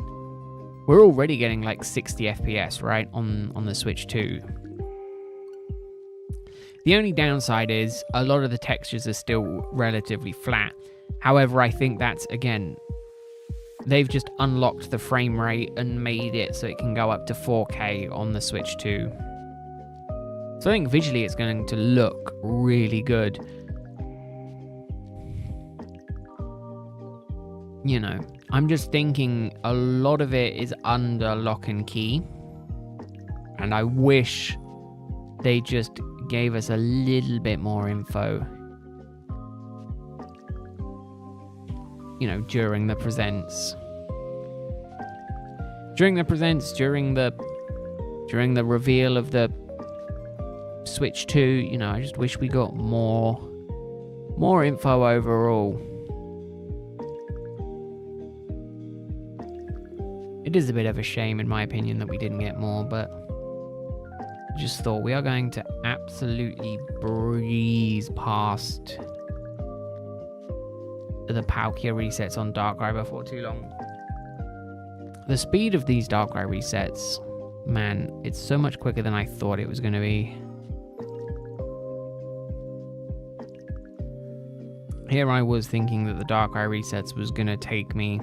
S1: We're already getting like 60 FPS, right, on the Switch 2. The only downside is a lot of the textures are still relatively flat. However, I think that's, again, they've just unlocked the frame rate and made it so it can go up to 4K on the Switch 2. So I think visually it's going to look really good. You know, I'm just thinking a lot of it is under lock and key. And I wish they just gave us a little bit more info, you know, during the presents. During the reveal of the Switch 2, you know, I just wish we got more info overall. It is a bit of a shame, in my opinion, that we didn't get more, but I just thought we are going to absolutely breeze past the Palkia resets on Darkrai before too long. The speed of these Darkrai resets, man, it's so much quicker than I thought it was going to be. Here I was thinking that the Darkrai resets was going to take me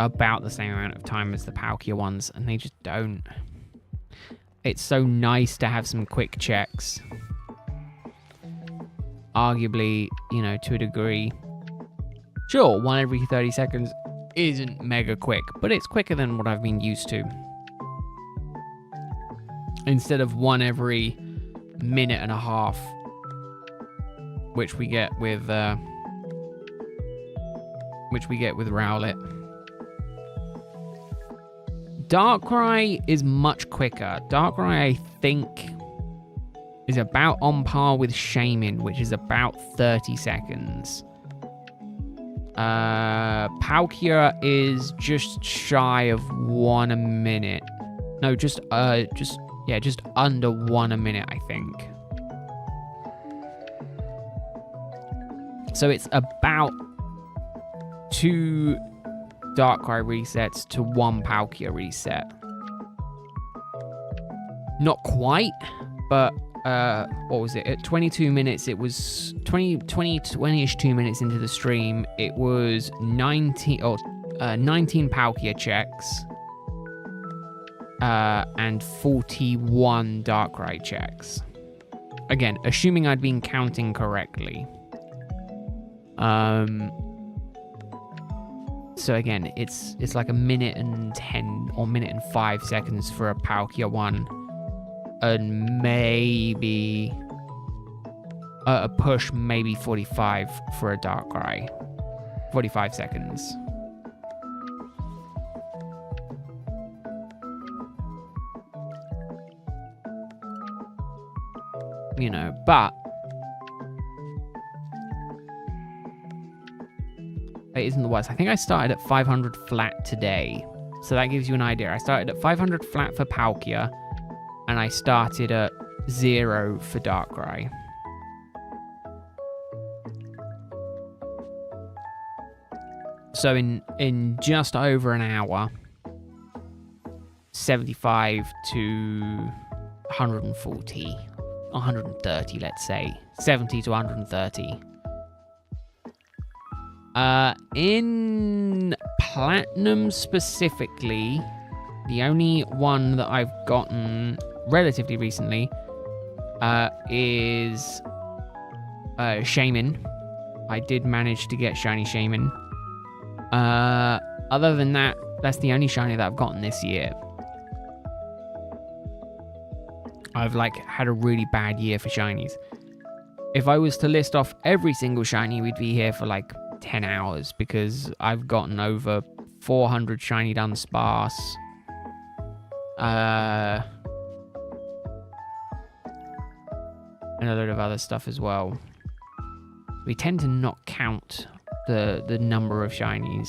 S1: about the same amount of time as the Palkia ones, and they just don't. It's so nice to have some quick checks. Arguably, you know, to a degree. Sure, 1 every 30 seconds isn't mega quick, but it's quicker than what I've been used to. Instead of 1 every minute and a half, which we get with Rowlet. Darkrai is much quicker. Darkrai, I think, is about on par with Shaman, which is about 30 seconds. Palkia is just shy of 1 a minute. No, just under 1 a minute, I think. So it's about 2 Darkrai resets to 1 Palkia reset. Not quite, but what was it? At 22 minutes, it was 20-ish 2 minutes into the stream, it was 19 Palkia checks and 41 Darkrai checks. Again, assuming I'd been counting correctly. So again, it's like 1 minute and 10 or 1 minute and 5 seconds for a Palkia one, and maybe a push, maybe 45 for a Darkrai. 45 seconds. You know, but it isn't the worst. I think I started at 500 flat today, so that gives you an idea. I started at 500 flat for Palkia, and I started at 0 for Darkrai. So in just over an hour, 75 to 140, 130, let's say. 70 to 130. In Platinum specifically, the only one that I've gotten relatively recently is Shaman. I did manage to get Shiny Shaman. Other than that, that's the only shiny that I've gotten this year. I've had a really bad year for shinies. If I was to list off every single shiny, we'd be here for 10 hours because I've gotten over 400 shiny Dunsparce. And a load of other stuff as well. We tend to not count the number of shinies.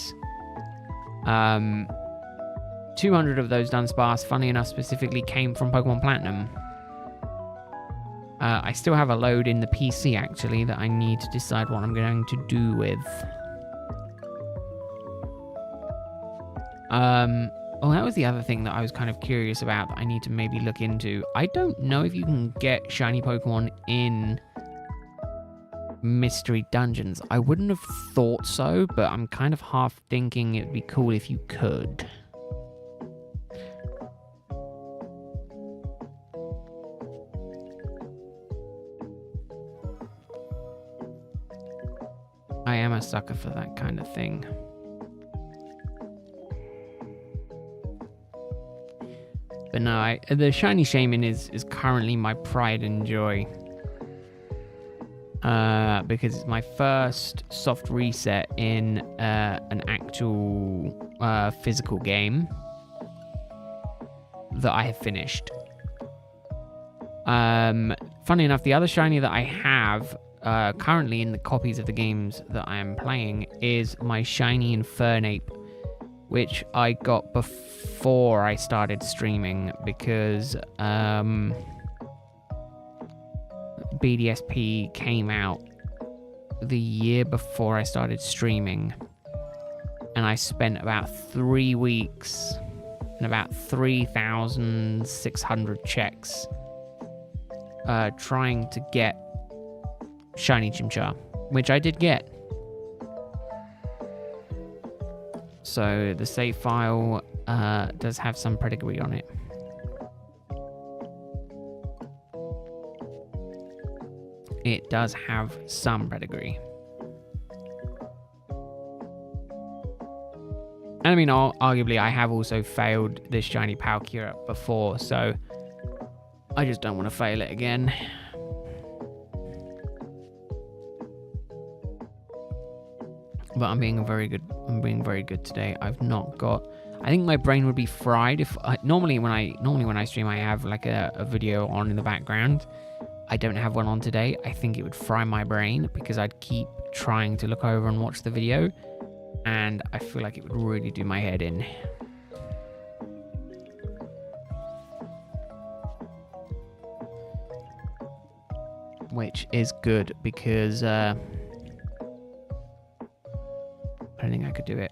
S1: 200 of those Dunsparce, funny enough, specifically came from Pokemon Platinum. I still have a load in the PC, actually, that I need to decide what I'm going to do with. Oh, that was the other thing that I was kind of curious about that I need to maybe look into. I don't know if you can get shiny Pokemon in mystery dungeons. I wouldn't have thought so, but I'm kind of half thinking it'd be cool if you could. I am a sucker for that kind of thing. But no, the Shiny Shaman is currently my pride and joy. Because it's my first soft reset in an actual physical game that I have finished. Funny enough, the other shiny that I have currently in the copies of the games that I am playing is my shiny Infernape, which I got before I started streaming because BDSP came out the year before I started streaming, and I spent about 3 weeks and about 3,600 checks trying to get Shiny Chimchar, which I did get. So the save file does have some pedigree on it. It does have some pedigree. And I mean, arguably, I have also failed this shiny Palkia before, so I just don't want to fail it again. But I'm being very good today. I've not got. I think my brain would be fried if normally when I stream I have a video on in the background. I don't have one on today. I think it would fry my brain because I'd keep trying to look over and watch the video, and I feel like it would really do my head in. Which is good because I don't think I could do it.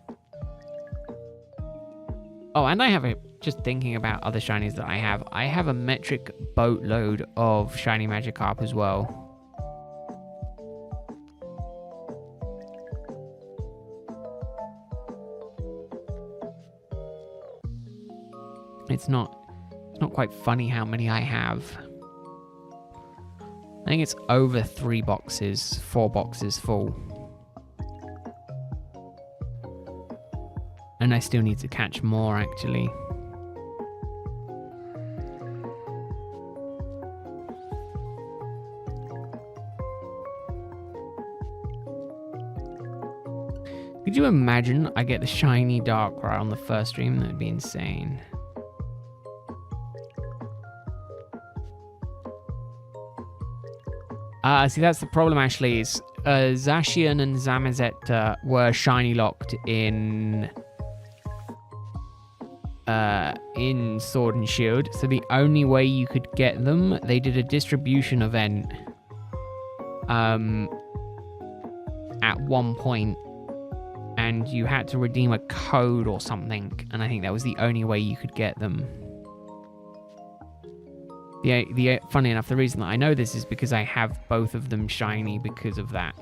S1: Oh, and I have just thinking about other shinies that I have a metric boatload of shiny Magikarp as well. It's not quite funny how many I have. I think it's over 4 boxes full. And I still need to catch more, actually. Could you imagine I get the shiny Darkrai on the first stream? That would be insane. See, that's the problem, actually. Is Zacian and Zamazenta were shiny locked in Sword and Shield, so the only way you could get them, they did a distribution event at one point, and you had to redeem a code or something, and I think that was the only way you could get them. Funny enough, the reason that I know this is because I have both of them shiny because of that.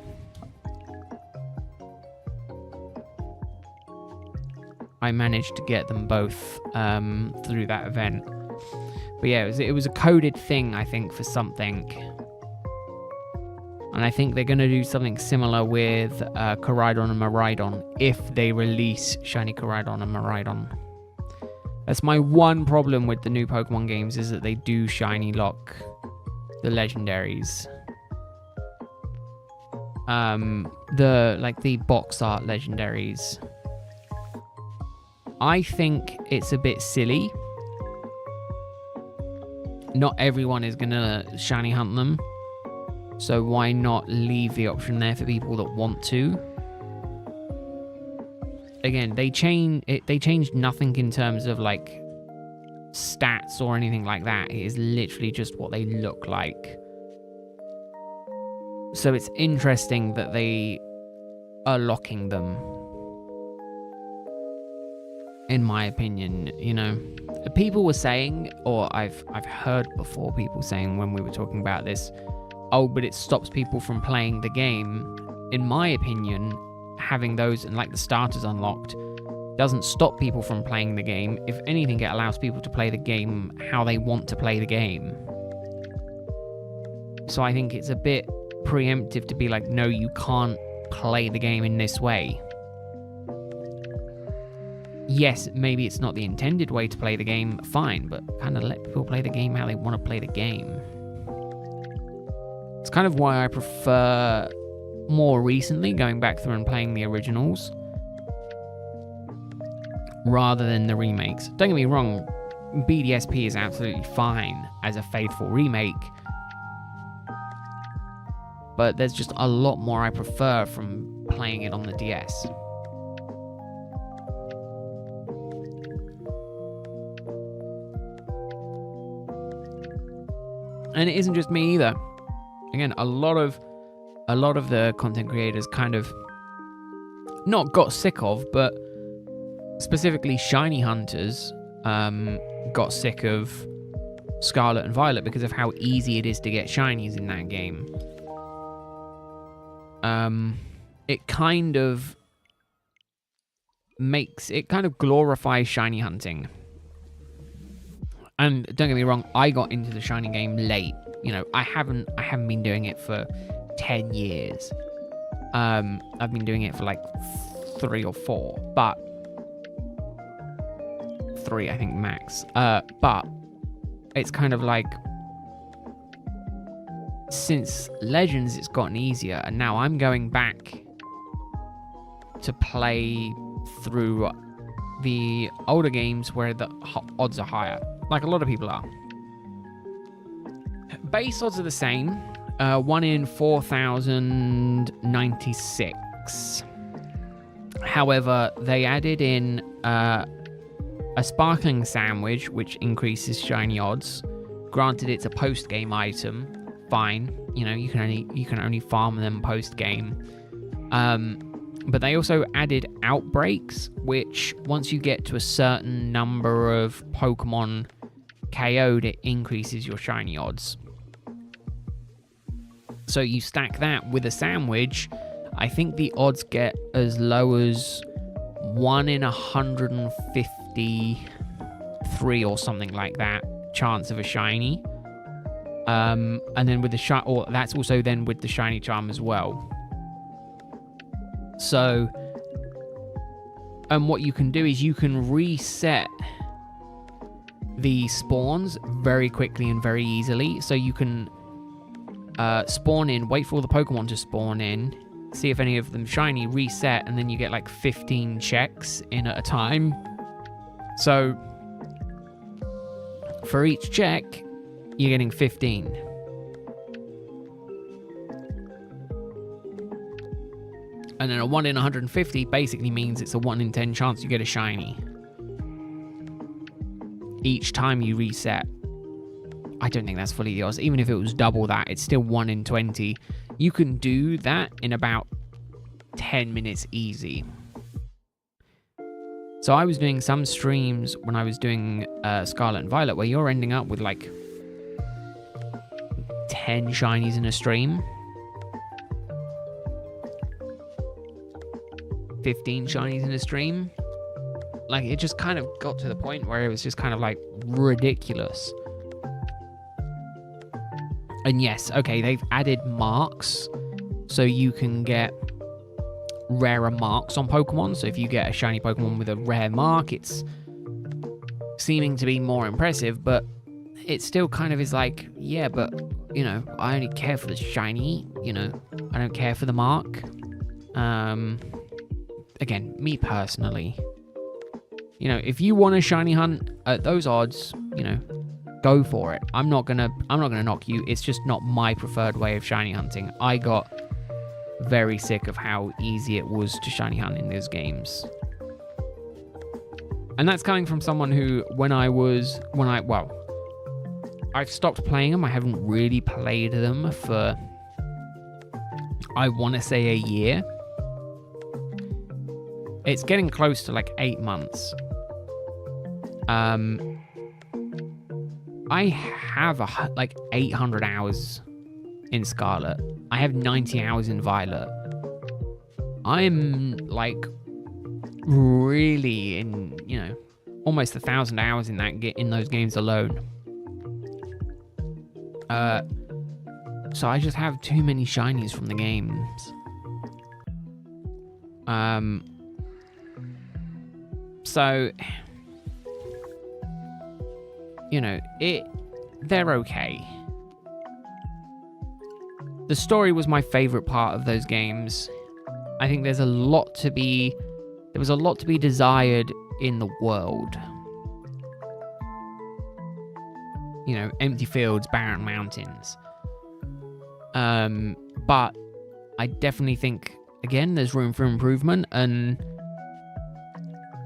S1: I managed to get them both through that event. But yeah, it was a coded thing, I think, for something. And I think they're going to do something similar with Koraidon and Miraidon if they release shiny Koraidon and Miraidon. That's my one problem with the new Pokemon games, is that they do shiny lock the legendaries. The box art legendaries. I think it's a bit silly. Not everyone is gonna shiny hunt them, so why not leave the option there for people that want to? Again, they changed nothing in terms of like stats or anything like that. It is literally just what they look like. So it's interesting that they are locking them, in my opinion. You know, people were saying, or I've heard before people saying when we were talking about this, oh, but it stops people from playing the game. In my opinion, having those and like the starters unlocked doesn't stop people from playing the game. If anything, it allows people to play the game how they want to play the game. So I think it's a bit preemptive to be like, no, you can't play the game in this way. Yes, maybe it's not the intended way to play the game, fine, but kind of let people play the game how they want to play the game. It's kind of why I prefer, more recently, going back through and playing the originals rather than the remakes. Don't get me wrong, BDSP is absolutely fine as a faithful remake, but there's just a lot more I prefer from playing it on the DS. And it isn't just me either. Again, a lot of the content creators kind of not got sick of, but specifically shiny hunters got sick of Scarlet and Violet because of how easy it is to get shinies in that game. It kind of glorifies shiny hunting. And don't get me wrong, I got into the shiny game late. You know, I haven't been doing it for 10 years. I've been doing it for like 3 or 4, but 3 I think max. But it's kind of like, since Legends it's gotten easier, and now I'm going back to play through the older games where the odds are higher, like a lot of people are. Base odds are the same, 1 in 4,096. However, they added in a sparkling sandwich, which increases shiny odds. Granted, it's a post-game item. Fine, you know, you can only farm them post-game. But they also added outbreaks, which once you get to a certain number of Pokemon KO'd, it increases your shiny odds. So you stack that with a sandwich, I think the odds get as low as 1 in 153 or something like that chance of a shiny. And then with the or that's also then with the shiny charm as well. So, what you can do is you can reset the spawns very quickly and very easily. So you can spawn in, wait for all the Pokemon to spawn in, see if any of them shiny, reset, and then you get like 15 checks in at a time. So for each check, you're getting 15. And then a 1 in 150 basically means it's a 1 in 10 chance you get a shiny each time you reset. I don't think that's fully the odds. Even if it was double that, it's still 1 in 20. You can do that in about 10 minutes easy. So I was doing some streams when I was doing Scarlet and Violet where you're ending up with like 10 shinies in a stream. 15 shinies in a stream. Like, it just kind of got to the point where it was just kind of like ridiculous. And yes, okay, they've added marks so you can get rarer marks on Pokemon. So if you get a shiny Pokemon with a rare mark, it's seeming to be more impressive, but it still kind of is like, yeah, but, you know, I only care for the shiny, you know, I don't care for the mark. Again, me personally, you know, if you want a shiny hunt at those odds, you know, go for it. I'm not gonna knock you. It's just not my preferred way of shiny hunting. I got very sick of how easy it was to shiny hunt in those games. And that's coming from someone who, I've stopped playing them. I haven't really played them for, I want to say, a year. It's getting close to like 8 months. I have like 800 hours in Scarlet. I have 90 hours in Violet. I'm like really in, you know, almost 1,000 hours in those games alone. So I just have too many shinies from the games. So, you know, they're okay. The story was my favorite part of those games. I think there was a lot to be desired in the world. You know, empty fields, barren mountains. But I definitely think, again, there's room for improvement, and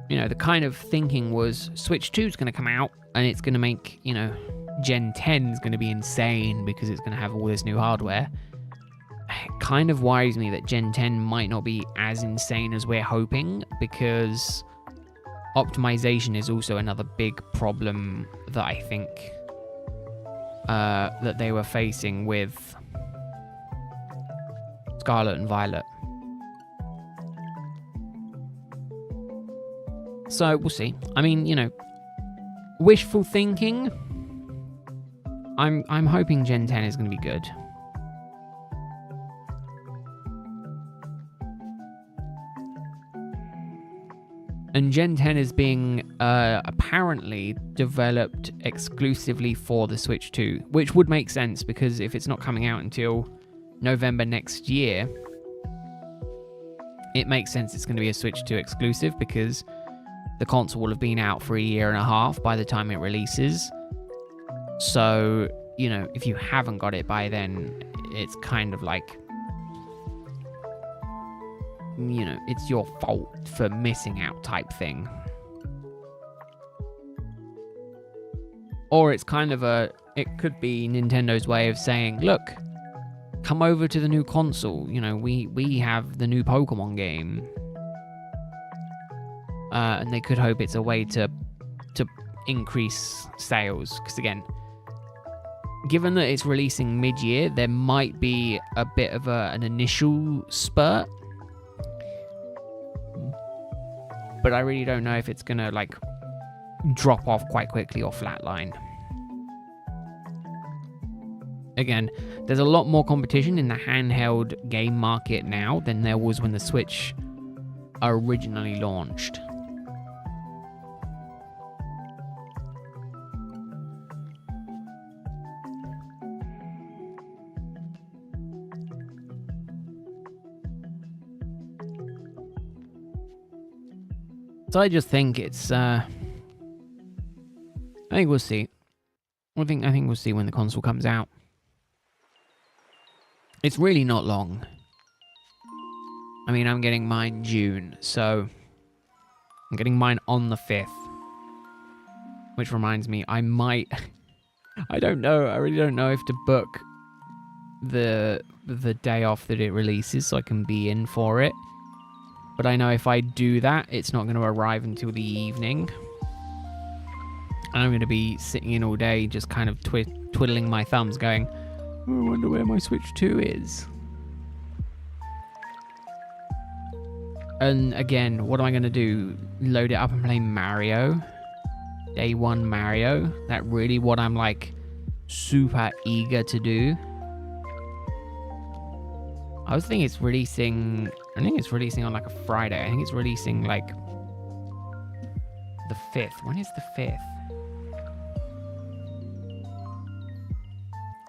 S1: you know, the kind of thinking was Switch 2 is going to come out and it's going to make, you know, Gen 10 is going to be insane because it's going to have all this new hardware. It kind of worries me that Gen 10 might not be as insane as we're hoping, because optimization is also another big problem that I think that they were facing with Scarlet and Violet. So we'll see. I mean, you know, wishful thinking. I'm hoping Gen 10 is going to be good. And Gen 10 is being apparently developed exclusively for the Switch 2, which would make sense because if it's not coming out until November next year, it makes sense it's going to be a Switch 2 exclusive because the console will have been out for a year and a half by the time it releases. So, you know, if you haven't got it by then, it's kind of like, you know, it's your fault for missing out type thing. Or it's kind of it could be Nintendo's way of saying, look, come over to the new console. You know, we have the new Pokemon game. And they could hope it's a way to increase sales. Because again, given that it's releasing mid-year, there might be a bit of an initial spurt. But I really don't know if it's going to like drop off quite quickly or flatline. Again, there's a lot more competition in the handheld game market now than there was when the Switch originally launched. So I just think it's, I think we'll see. I think we'll see when the console comes out. It's really not long. I mean, I'm getting mine June, so I'm getting mine on the 5th. Which reminds me, I might, I don't know, I really don't know if to book the day off that it releases so I can be in for it. But I know if I do that, it's not going to arrive until the evening. And I'm going to be sitting in all day just kind of twiddling my thumbs going, oh, I wonder where my Switch 2 is. And again, what am I going to do? Load it up and play Mario? Day 1 Mario? That really what I'm like super eager to do? I was thinking it's releasing... I think it's releasing on like a Friday. I think it's releasing like the 5th. When is the 5th?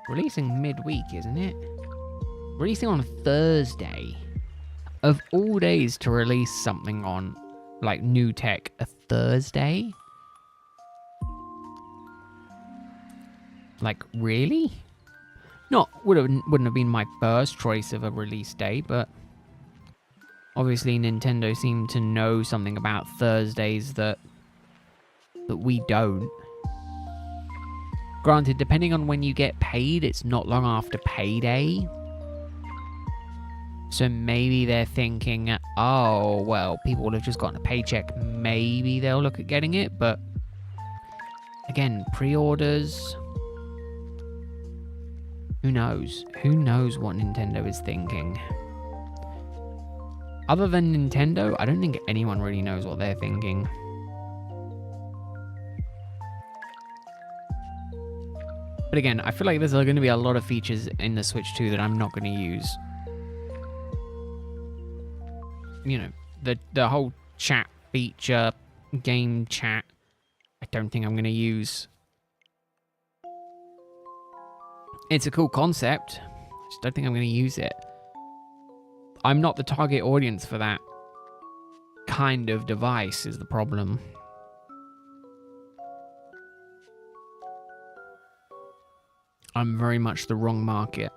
S1: Releasing midweek, isn't it? Releasing on a Thursday. Of all days to release something on, like, new tech, a Thursday? Like, really? Wouldn't have been my first choice of a release day, but obviously Nintendo seemed to know something about Thursdays that we don't. Granted, depending on when you get paid, it's not long after payday. So maybe they're thinking, oh, well, people will have just gotten a paycheck. Maybe they'll look at getting it. But again, pre-orders. Who knows? Who knows what Nintendo is thinking? Other than Nintendo, I don't think anyone really knows what they're thinking. But again, I feel like there's going to be a lot of features in the Switch 2 that I'm not going to use. You know, the whole chat feature, game chat, I don't think I'm going to use. It's a cool concept. I just don't think I'm going to use it. I'm not the target audience for that kind of device is the problem. I'm very much the wrong market.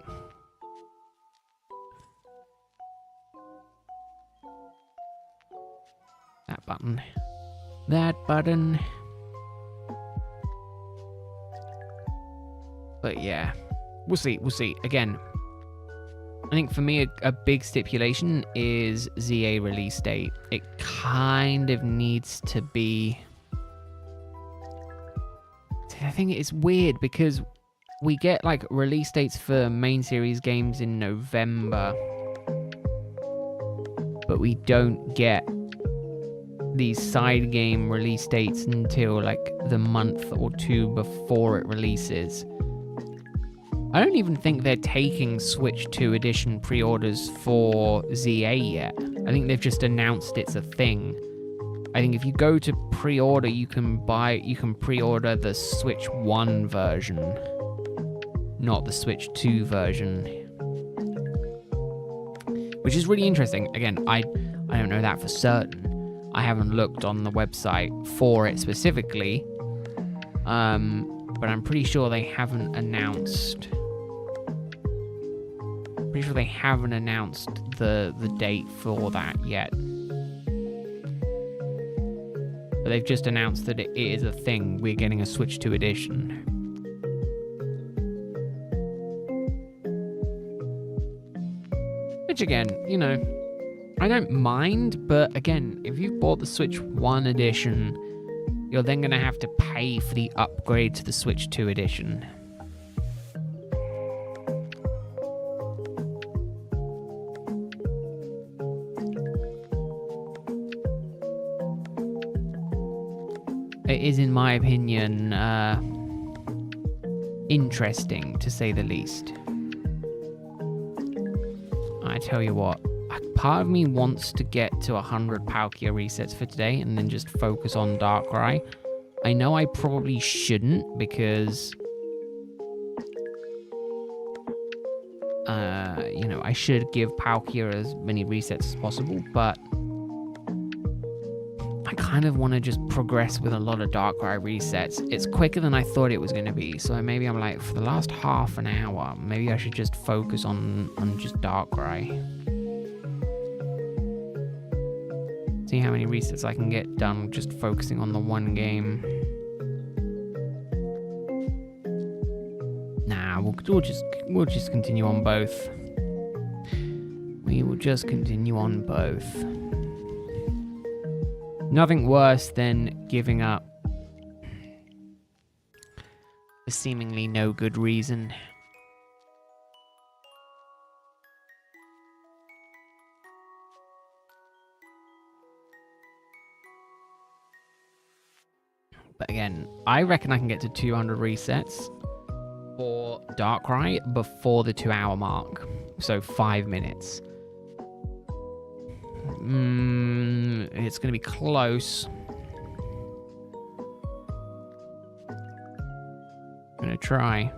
S1: That button. That button. But yeah, we'll see. We'll see. Again, I think for me, a big stipulation is ZA release date. It kind of needs to be... I think it's weird because we get like release dates for main series games in November, but we don't get these side game release dates until like the month or two before it releases. I don't even think they're taking Switch 2 edition pre-orders for ZA yet. I think they've just announced it's a thing. I think if you go to pre-order, you can pre-order the Switch 1 version, not the Switch 2 version. Which is really interesting. Again, I don't know that for certain. I haven't looked on the website for it specifically. But I'm pretty sure they haven't announced... Pretty sure they haven't announced the date for that yet. But they've just announced that it is a thing. We're getting a Switch 2 edition. Which again, you know, I don't mind, but again, if you've bought the Switch 1 edition, you're then going to have to pay for the upgrade to the Switch 2 edition. It is, in my opinion, interesting, to say the least. I tell you what, part of me wants to get to 100 Palkia resets for today and then just focus on Darkrai. I know I probably shouldn't because, you know, I should give Palkia as many resets as possible, but I kind of want to just progress with a lot of Darkrai resets. It's quicker than I thought it was going to be, so maybe I'm like, for the last half an hour, maybe I should just focus on just Darkrai. See how many resets I can get done just focusing on the one game. Nah, we'll just continue on both. We will just continue on both. Nothing worse than giving up for seemingly no good reason. But again, I reckon I can get to 200 resets for Darkrai before the 2-hour mark. So 5 minutes. It's going to be close. I'm going to try.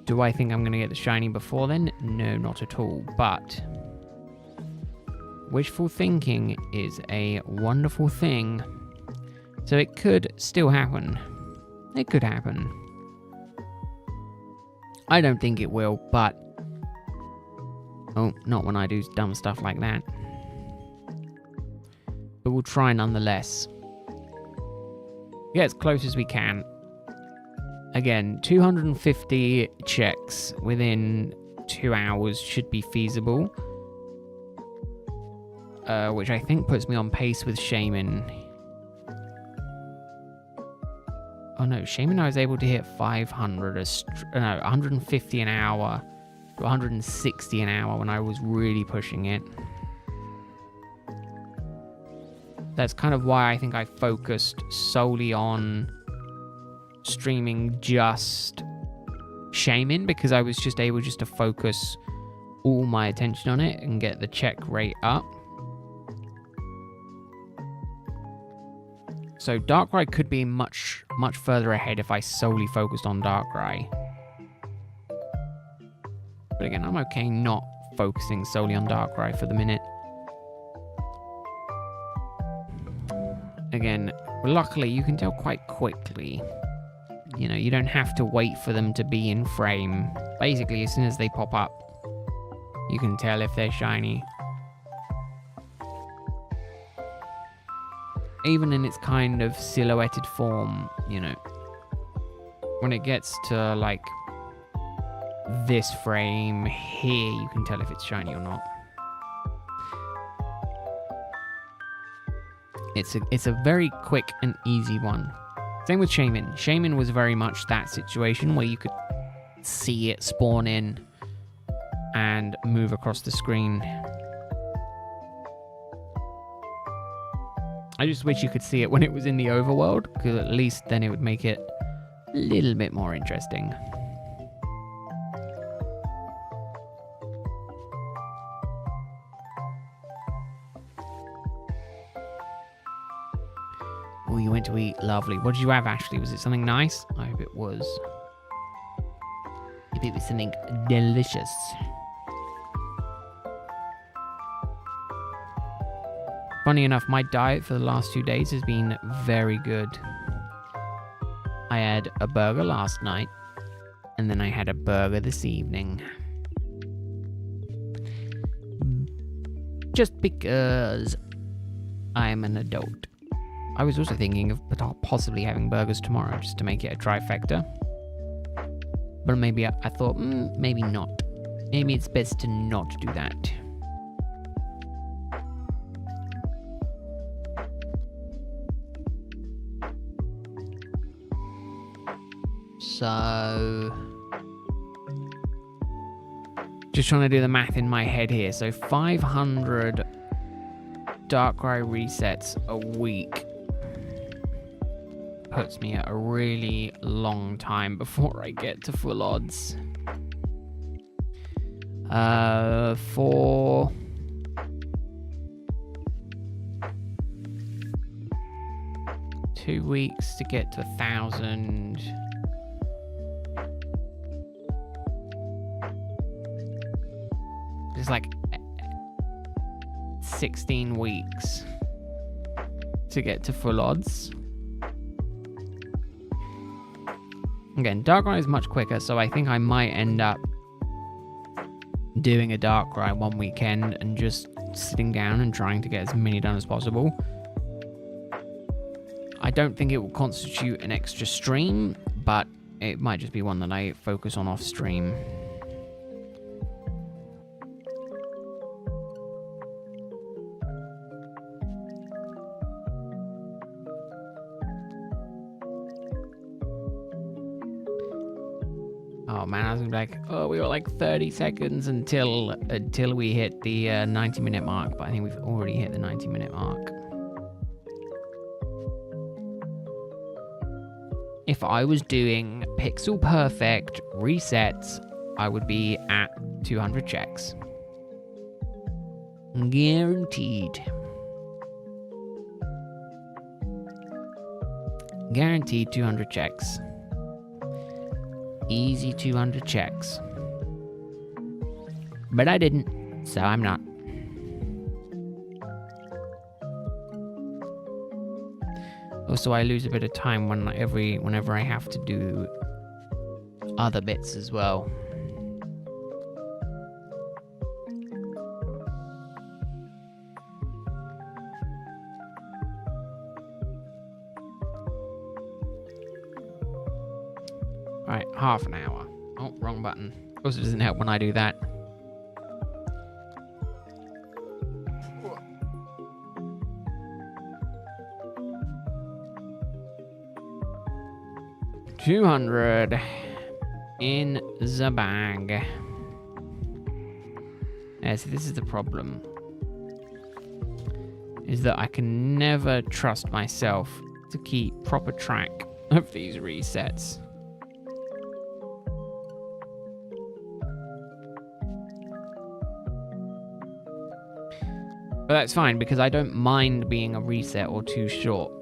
S1: Do I think I'm going to get the shiny before then? No, not at all. But wishful thinking is a wonderful thing. So it could still happen. It could happen. I don't think it will, but... Oh, not when I do dumb stuff like that. But we'll try nonetheless. Get as close as we can. Again, 250 checks within 2 hours should be feasible. Which I think puts me on pace with Shaman. Oh no, Shaman I was able to hit 150 an hour to 160 an hour when I was really pushing it. That's kind of why I think I focused solely on streaming just Shaman, because I was just able to focus all my attention on it and get the check rate up. So Darkrai could be much further ahead if I solely focused on Darkrai. But again, I'm okay not focusing solely on Darkrai for the minute. Again, luckily you can tell quite quickly. You know, you don't have to wait for them to be in frame. Basically, as soon as they pop up, you can tell if they're shiny. Even in its kind of silhouetted form, you know, when it gets to like this frame here, you can tell if it's shiny or not. It's a very quick and easy one. Same with Shaman. Shaman was very much that situation where you could see it spawn in and move across the screen. I just wish you could see it when it was in the overworld, because at least then it would make it a little bit more interesting. Oh, you went to eat. Lovely. What did you have, Ashley? Was it something nice? I hope it was. If it was something delicious. Funny enough, my diet for the last 2 days has been very good. I had a burger last night, and then I had a burger this evening. Just because I'm an adult. I was also thinking of possibly having burgers tomorrow, just to make it a trifecta. But maybe I thought, maybe not. Maybe it's best to not do that. So, just trying to do the math in my head here. So 500 Darkrai resets a week puts me at a really long time before I get to full odds. For 2 weeks to get to 1,000. It's like 16 weeks to get to full odds. Again, Darkrai is much quicker, so I think I might end up doing a Darkrai one weekend and just sitting down and trying to get as many done as possible. I don't think it will constitute an extra stream, but it might just be one that I focus on off stream. Oh man, I was gonna be like, oh, we got like 30 seconds until we hit the 90-minute mark, but I think we've already hit the 90-minute mark. If I was doing pixel perfect resets, I would be at 200 checks. Guaranteed. Guaranteed 200 checks. Easy 200 checks. But I didn't, so I'm not. Also, I lose a bit of time whenever I have to do other bits as well. Right, half an hour. Oh, wrong button. Also, doesn't help when I do that. $200 in the bag. Yeah, so this is the problem. Is that I can never trust myself to keep proper track of these resets. But that's fine, because I don't mind being a reset or two short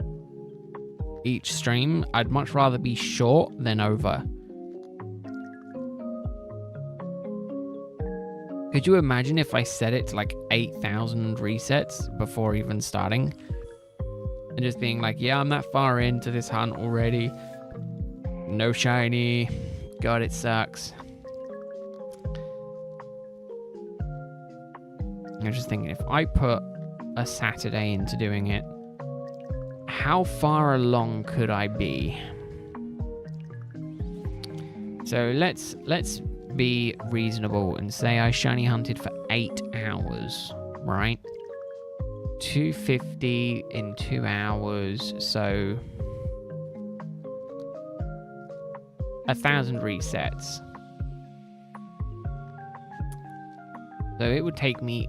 S1: each stream. I'd much rather be short than over. Could you imagine if I set it to like 8,000 resets before even starting? And just being like, yeah, I'm that far into this hunt already. No shiny. God, it sucks. I was just thinking, if I put a Saturday into doing it, how far along could I be? So let's be reasonable and say I shiny hunted for 8 hours, right? 250 in 2 hours, so 1,000 resets. So it would take me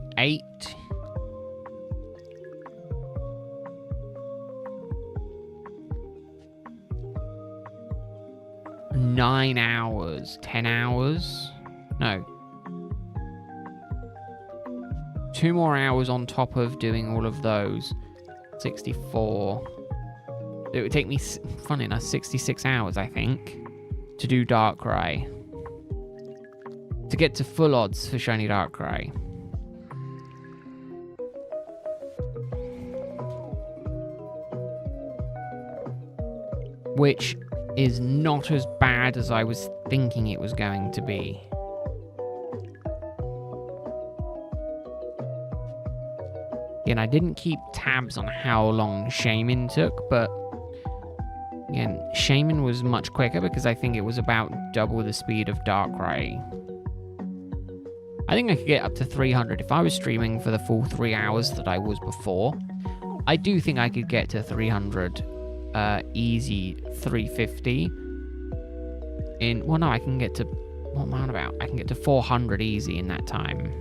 S1: 9 hours, 10 hours, no, 2 more hours on top of doing all of those, 64. It would take me, funny enough, 66 hours, I think, to do Darkrai. To get to full odds for shiny Darkrai. Which is not as bad as I was thinking it was going to be. Again, I didn't keep tabs on how long Shaman took, but again, Shaman was much quicker because I think it was about double the speed of Darkrai. I think I could get up to 300 if I was streaming for the full 3 hours that I was before. I do think I could get to 300 easy, 350 in, well no, I can get to, what am I on about? I can get to 400 easy in that time.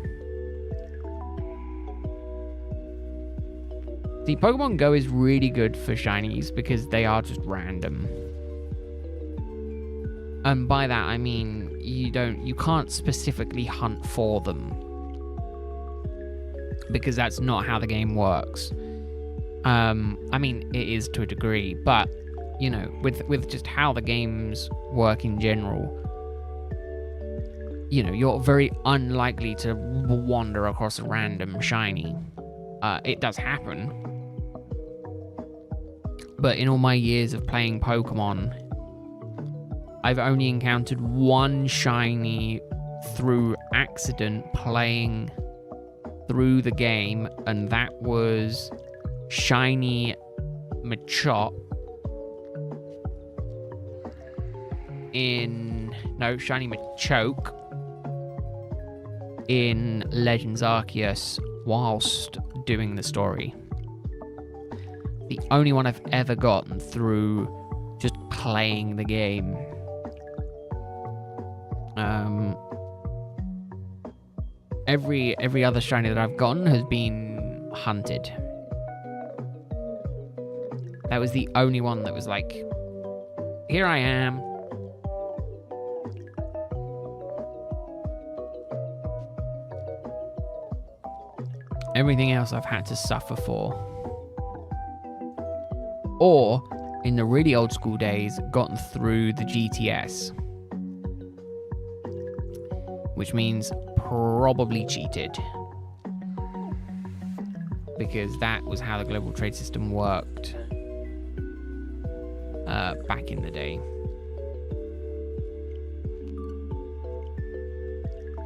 S1: See, Pokemon Go is really good for shinies because they are just random. And by that I mean you can't specifically hunt for them, because that's not how the game works. I mean, it is to a degree, but you know, with just how the games work in general, you know, you're very unlikely to wander across a random shiny. It does happen, but in all my years of playing Pokemon, I've only encountered one shiny through accident playing through the game, and that was shiny Machop shiny Machoke in Legends Arceus whilst doing the story. The only one I've ever gotten through just playing the game. Every other shiny that I've gotten has been hunted. That was the only one that was like, here I am. Everything else I've had to suffer for. Or, in the really old school days, gotten through the GTS. Which means probably cheated. Because that was how the global trade system worked back in the day.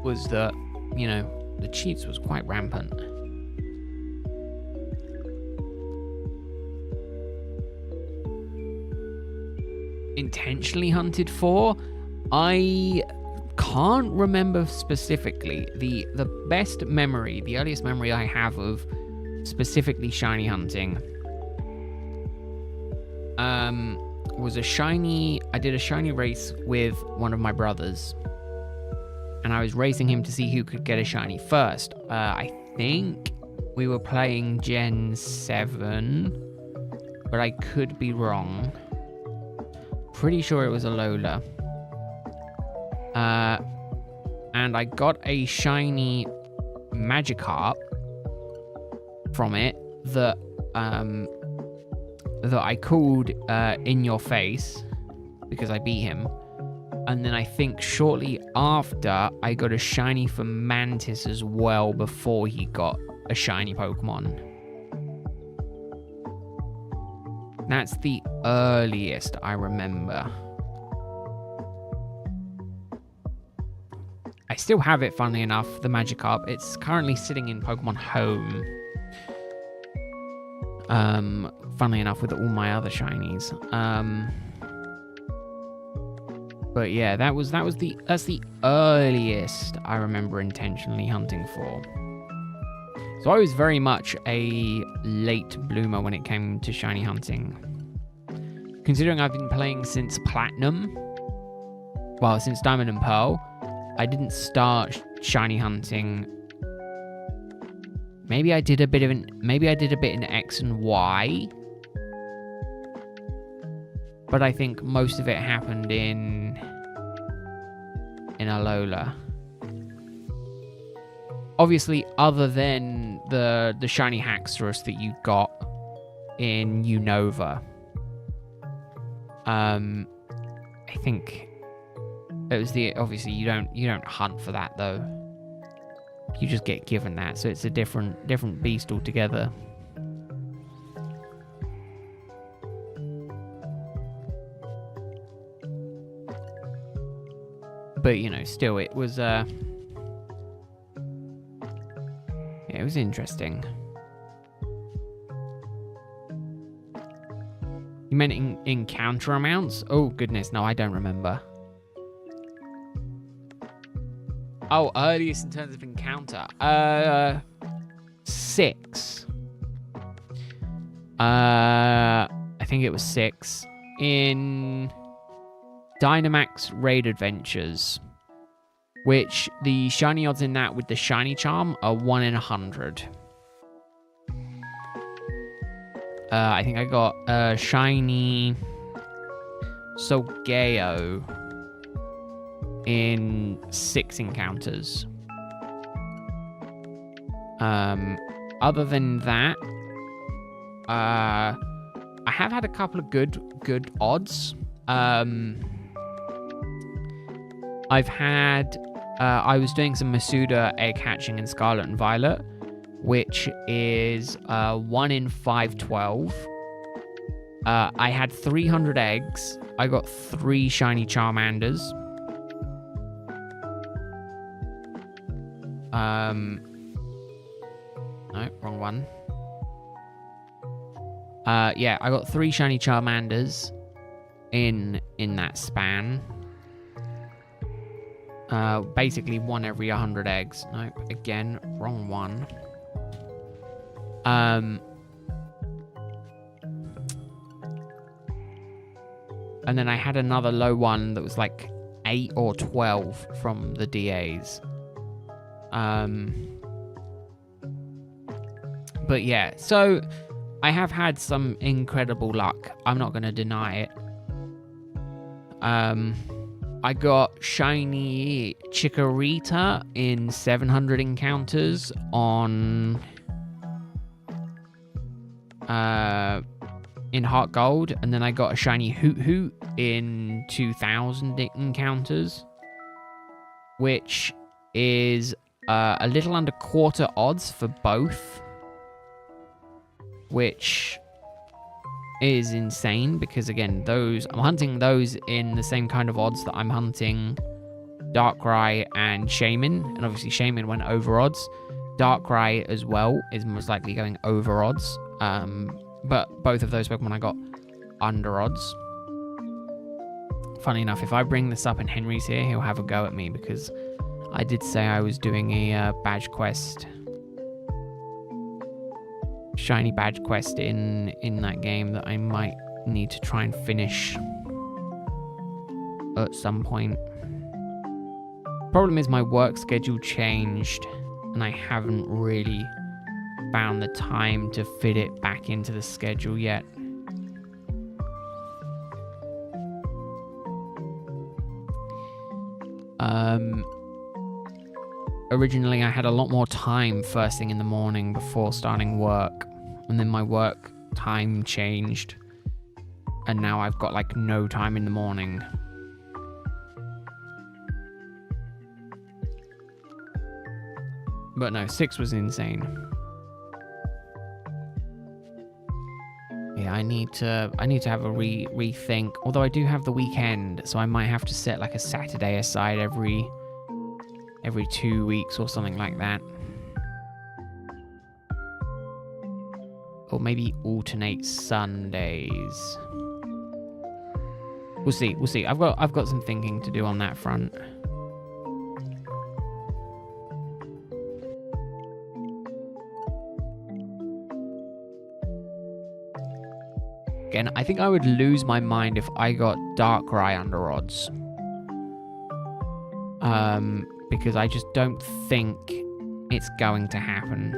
S1: Was that, you know, the cheats was quite rampant. Intentionally hunted for? I can't remember specifically. The best memory, the earliest memory I have of specifically shiny hunting was a shiny. I did a shiny race with one of my brothers, and I was racing him to see who could get a shiny first. I think we were playing Gen 7, but I could be wrong. Pretty sure it was a Lola. And I got a shiny Magikarp from it that I called In Your Face because I beat him. And then I think shortly after I got a shiny for Mantis as well before he got a shiny Pokemon. That's the earliest I remember. I still have it, funnily enough, the Magikarp. It's currently sitting in Pokemon Home. Funnily enough, with all my other shinies. But yeah, that's the earliest I remember intentionally hunting for. So I was very much a late bloomer when it came to shiny hunting. Considering I've been playing since Platinum, well, since Diamond and Pearl, I didn't start shiny hunting. Maybe I did a bit in X and Y. But I think most of it happened in Alola. Obviously, other than the shiny Haxorus that you got in Unova. I think it was obviously you don't hunt for that though. You just get given that, so it's a different beast altogether. But you know, still it was yeah, it was interesting. You meant encounter amounts? Oh goodness, no, I don't remember. Oh, earliest in terms of encounter. 6. I think it was 6 in Dynamax Raid Adventures, which the shiny odds in that with the shiny charm are 1 in 100. I think I got a shiny Solgeo in 6 encounters. Other than that, I have had a couple of good odds. I've had I was doing some Masuda egg hatching in Scarlet and Violet, which is 1 in 512. I had 300 eggs. I got 3 shiny Charmanders. No, wrong one. Yeah, I got 3 shiny Charmanders in that span. Basically 1 every 100 eggs. No, again, wrong one. And then I had another low one that was like 8 or 12 from the DAs. But yeah, so I have had some incredible luck. I'm not going to deny it. I got shiny Chikorita in 700 encounters on in Heart Gold, and then I got a shiny Hoot Hoot in 2000 encounters, which is a little under quarter odds for both, which is insane because, again, I'm hunting those in the same kind of odds that I'm hunting Darkrai and Shaman, and obviously Shaman went over odds. Darkrai as well is most likely going over odds, but both of those Pokemon I got under odds. Funny enough, if I bring this up and Henry's here, he'll have a go at me because I did say I was doing a badge quest, shiny badge quest in that game that I might need to try and finish at some point. Problem is my work schedule changed and I haven't really found the time to fit it back into the schedule yet. Originally I had a lot more time first thing in the morning before starting work, and then my work time changed and now I've got like no time in the morning. But no, 6 was insane. Yeah, I need to have a rethink. Although I do have the weekend, so I might have to set like a Saturday aside every 2 weeks or something like that. Or maybe alternate Sundays. We'll see. I've got some thinking to do on that front. Again, I think I would lose my mind if I got Darkrai under odds. Because I just don't think it's going to happen.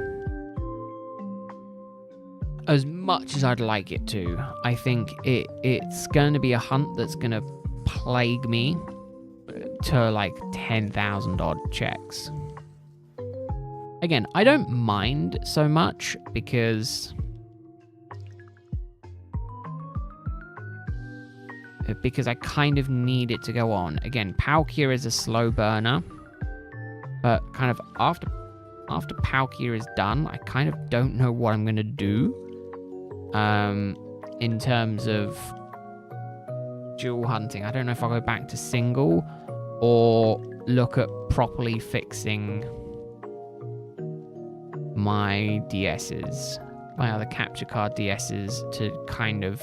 S1: As much as I'd like it to, I think it's going to be a hunt that's going to plague me to like 10,000 odd checks. Again, I don't mind so much because I kind of need it to go on. Again, Palkia is a slow burner, but kind of after Palkia is done, I kind of don't know what I'm going to do in terms of dual hunting. I don't know if I'll go back to single or look at properly fixing my DSs, my other capture card DSs, to kind of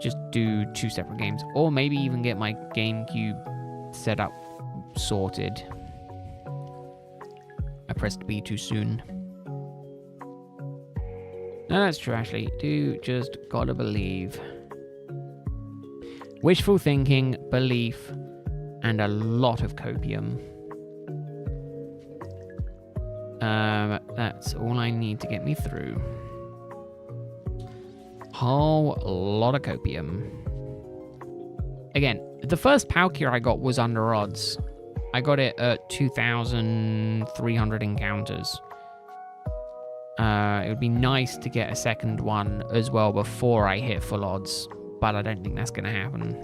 S1: just do 2 separate games, or maybe even get my GameCube setup sorted. I pressed B too soon. No, that's true, actually. Do just gotta believe. Wishful thinking, belief, and a lot of copium. That's all I need to get me through. Whole lot of copium. Again, the first Palkia I got was under odds. I got it at 2,300 encounters. It would be nice to get a second one as well before I hit full odds, but I don't think that's going to happen.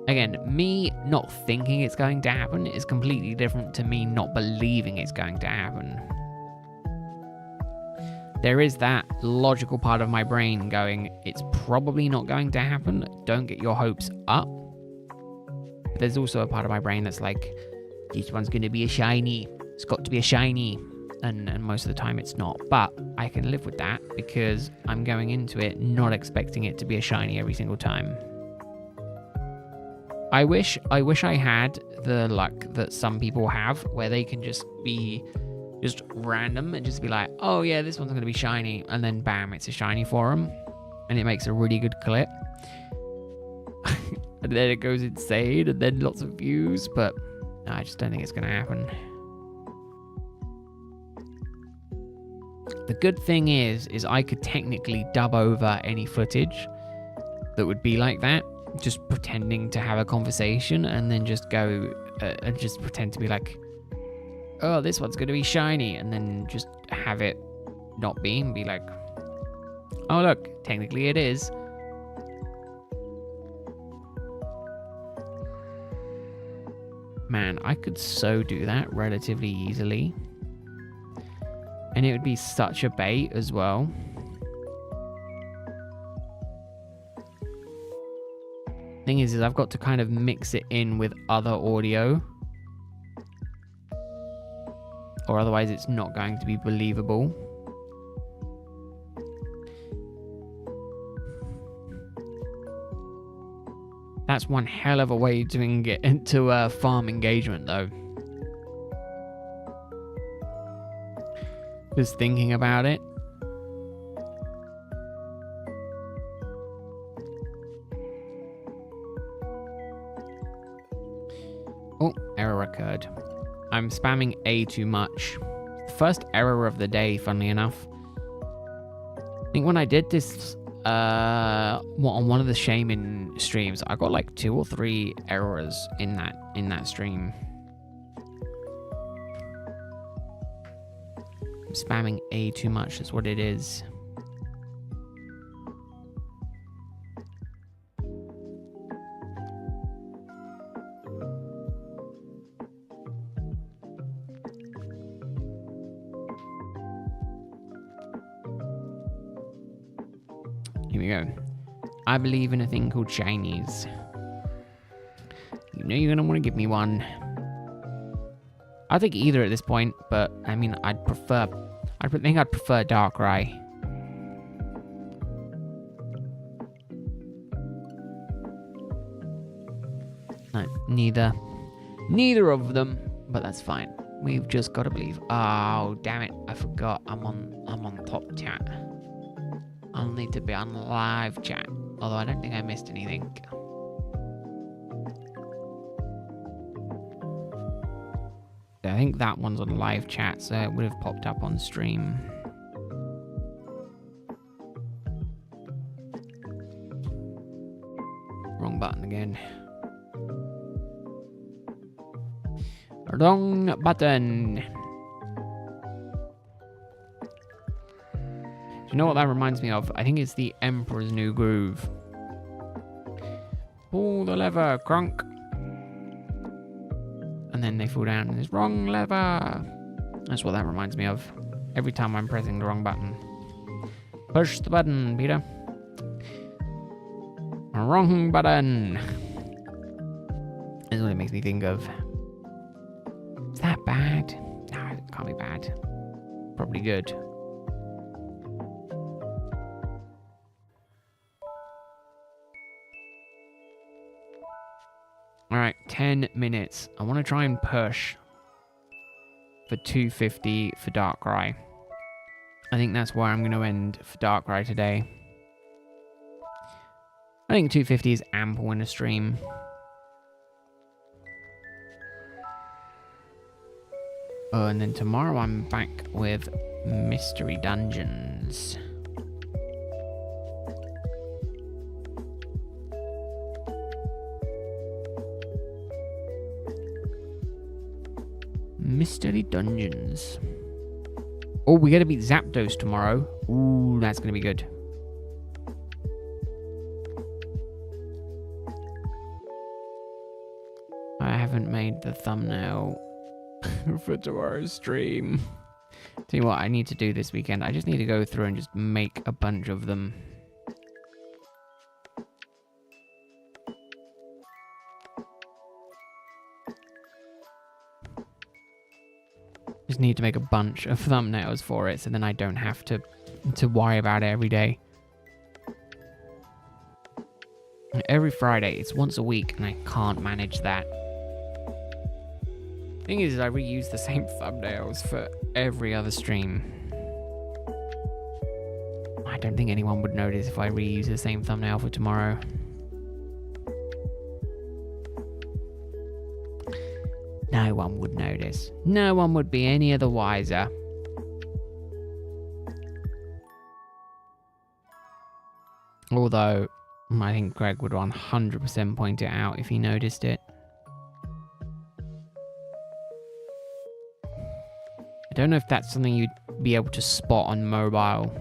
S1: Again, me not thinking it's going to happen is completely different to me not believing it's going to happen. There is that logical part of my brain going, it's probably not going to happen, don't get your hopes up. But there's also a part of my brain that's like, this one's going to be a shiny, it's got to be a shiny, and most of the time it's not. But I can live with that because I'm going into it not expecting it to be a shiny every single time. I wish I had the luck that some people have, where they can just be just random and just be like, oh yeah, this one's going to be shiny, and then bam, it's a shiny for them, and it makes a really good clip. and then it goes insane, and then lots of views, but no, I just don't think it's going to happen. The good thing is I could technically dub over any footage that would be like that, just pretending to have a conversation, and then just go and just pretend to be like, oh, this one's going to be shiny, and then just have it not be, and be like, oh, look, technically it is. Man, I could so do that relatively easily. And it would be such a bait as well. Thing is I've got to kind of mix it in with other audio. Or otherwise it's not going to be believable. That's one hell of a way to get into farm engagement, though. Just thinking about it. Oh, error occurred. I'm spamming A too much. First error of the day, funnily enough. I think when I did this on one of the shaming streams, I got like 2 or 3 errors in that stream. I'm spamming A too much is what it is. Here we go. I believe in a thing called Chinese. You know you're gonna want to give me one. I think either at this point, but I mean, I think I'd prefer Darkrai. No, neither of them, but that's fine. We've just got to believe. Oh, damn it! I forgot. I'm on top chat. I'll need to be on live chat. Although I don't think I missed anything. I think that one's on live chat, so it would have popped up on stream. Wrong button again. Wrong button. Do you know what that reminds me of? I think it's the Emperor's New Groove. Pull the lever, crunk. And then they fall down and it's wrong lever. That's what that reminds me of. Every time I'm pressing the wrong button. Push the button, Peter. Wrong button. That's what it makes me think of. Is that bad? No, it can't be bad. Probably good. Alright, 10 minutes. I want to try and push for 250 for Darkrai. I think that's where I'm going to end for Darkrai today. I think 250 is ample in a stream. Oh, and then tomorrow I'm back with Mystery Dungeons. Mystery Dungeons. Oh, we gotta beat Zapdos tomorrow. Ooh, that's gonna be good. I haven't made the thumbnail for tomorrow's stream. Tell you what, I need to do this weekend. I just need to go through and just make a bunch of them. Just need to make a bunch of thumbnails for it so then I don't have to worry about it every day. Every Friday, it's once a week and I can't manage that. Thing is I reuse the same thumbnails for every other stream. I don't think anyone would notice if I reuse the same thumbnail for tomorrow. no one would notice. No one would be any the wiser. Although, I think Greg would 100% point it out if he noticed it. I don't know if that's something you'd be able to spot on mobile.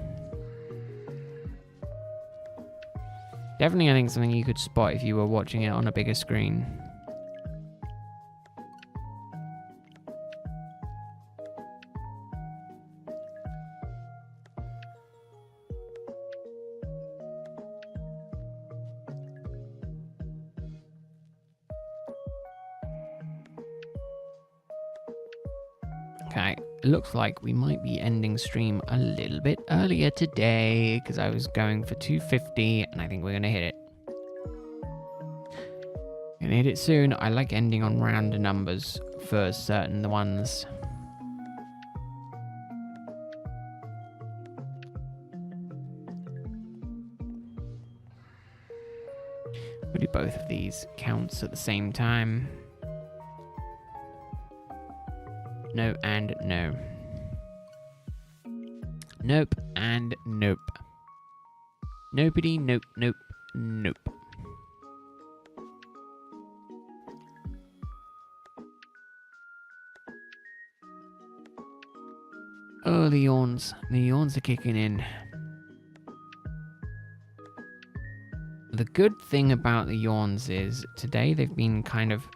S1: Definitely, I think something you could spot if you were watching it on a bigger screen. Okay, it looks like we might be ending stream a little bit earlier today because I was going for 250 and I think we're going to hit it. Gonna hit it soon. I like ending on round numbers for certain ones. We'll do both of these counts at the same time. No and no. Nope and nope. Nobody, nope, nope, nope. Oh, the yawns. The yawns are kicking in. The good thing about the yawns is today they've been kind of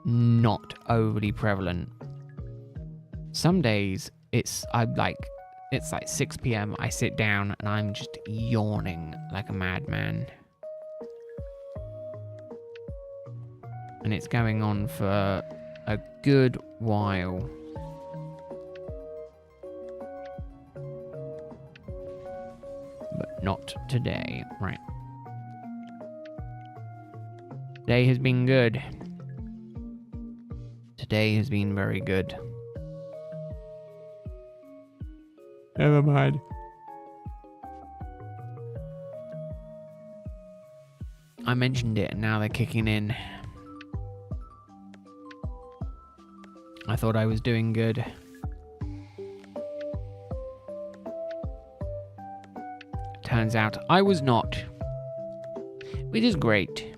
S1: not overly prevalent. Some days it's like 6 p.m. I sit down and I'm just yawning like a madman. And it's going on for a good while. But not today. Right. Today has been good. Today has been very good. Never mind. I mentioned it and now they're kicking in. I thought I was doing good. Turns out I was not. Which is great.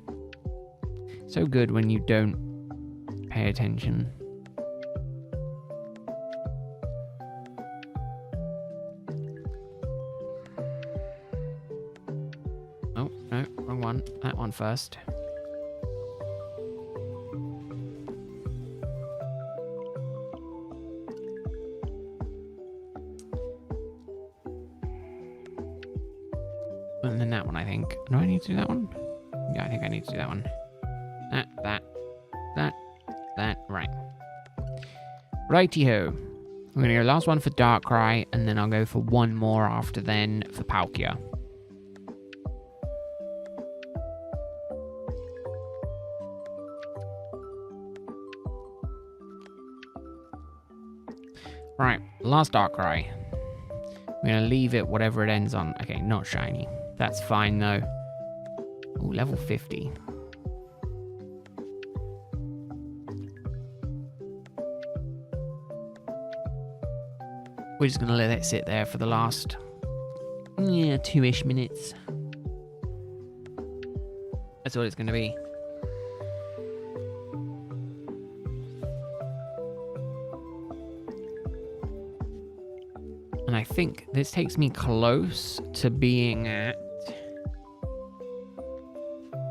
S1: So good when you don't pay attention. Oh, no, wrong one. That one first. And then that one, I think. Do I need to do that one? Yeah, I think I need to do that one. That. Right. Righty-ho. We're going to go last one for Darkrai, and then I'll go for one more after then for Palkia. Right, last Darkrai. We're going to leave it whatever it ends on. Okay, not shiny. That's fine, though. Ooh, level 50. We're just going to let it sit there for the last, 2-ish minutes. That's all it's going to be. And I think this takes me close to being at...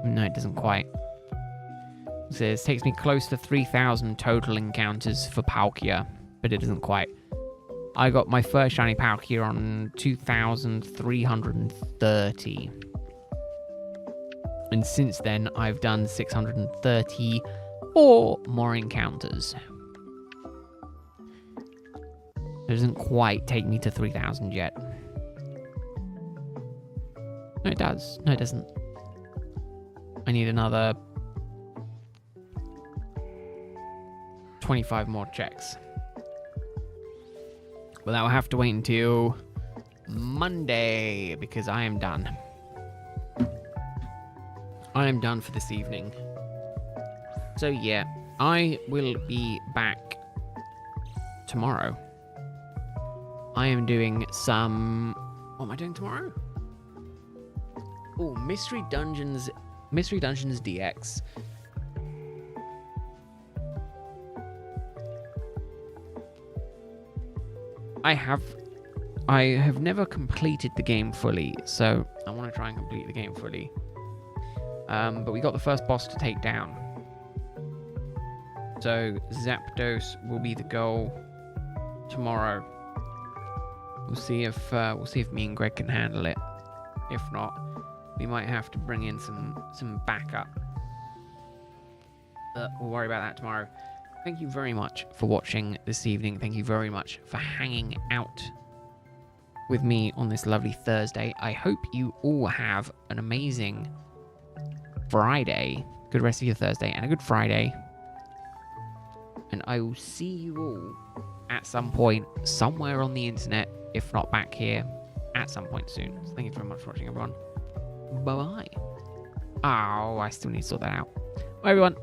S1: No, it doesn't quite. So this takes me close to 3,000 total encounters for Palkia, but it doesn't quite. I got my first shiny Palkia on 2,330. And since then, I've done 634 more encounters. It doesn't quite take me to 3,000 yet. No, it does. No, it doesn't. I need another 25 more checks. But that will have to wait until Monday because I am done. I am done for this evening. So yeah, I will be back tomorrow. I am doing some... What am I doing tomorrow? Oh, Mystery Dungeons DX. I have never completed the game fully, so I want to try and complete the game fully. But we got the first boss to take down. So Zapdos will be the goal tomorrow. We'll see if me and Greg can handle it. If not, we might have to bring in some backup. But we'll worry about that tomorrow. Thank you very much for watching this evening. Thank you very much for hanging out with me on this lovely Thursday. I hope you all have an amazing Friday. Good rest of your Thursday and a good Friday. And I will see you all at some point, somewhere on the internet, if not back here, at some point soon. So thank you very much for watching, everyone. Bye-bye. Oh, I still need to sort that out. Bye, everyone.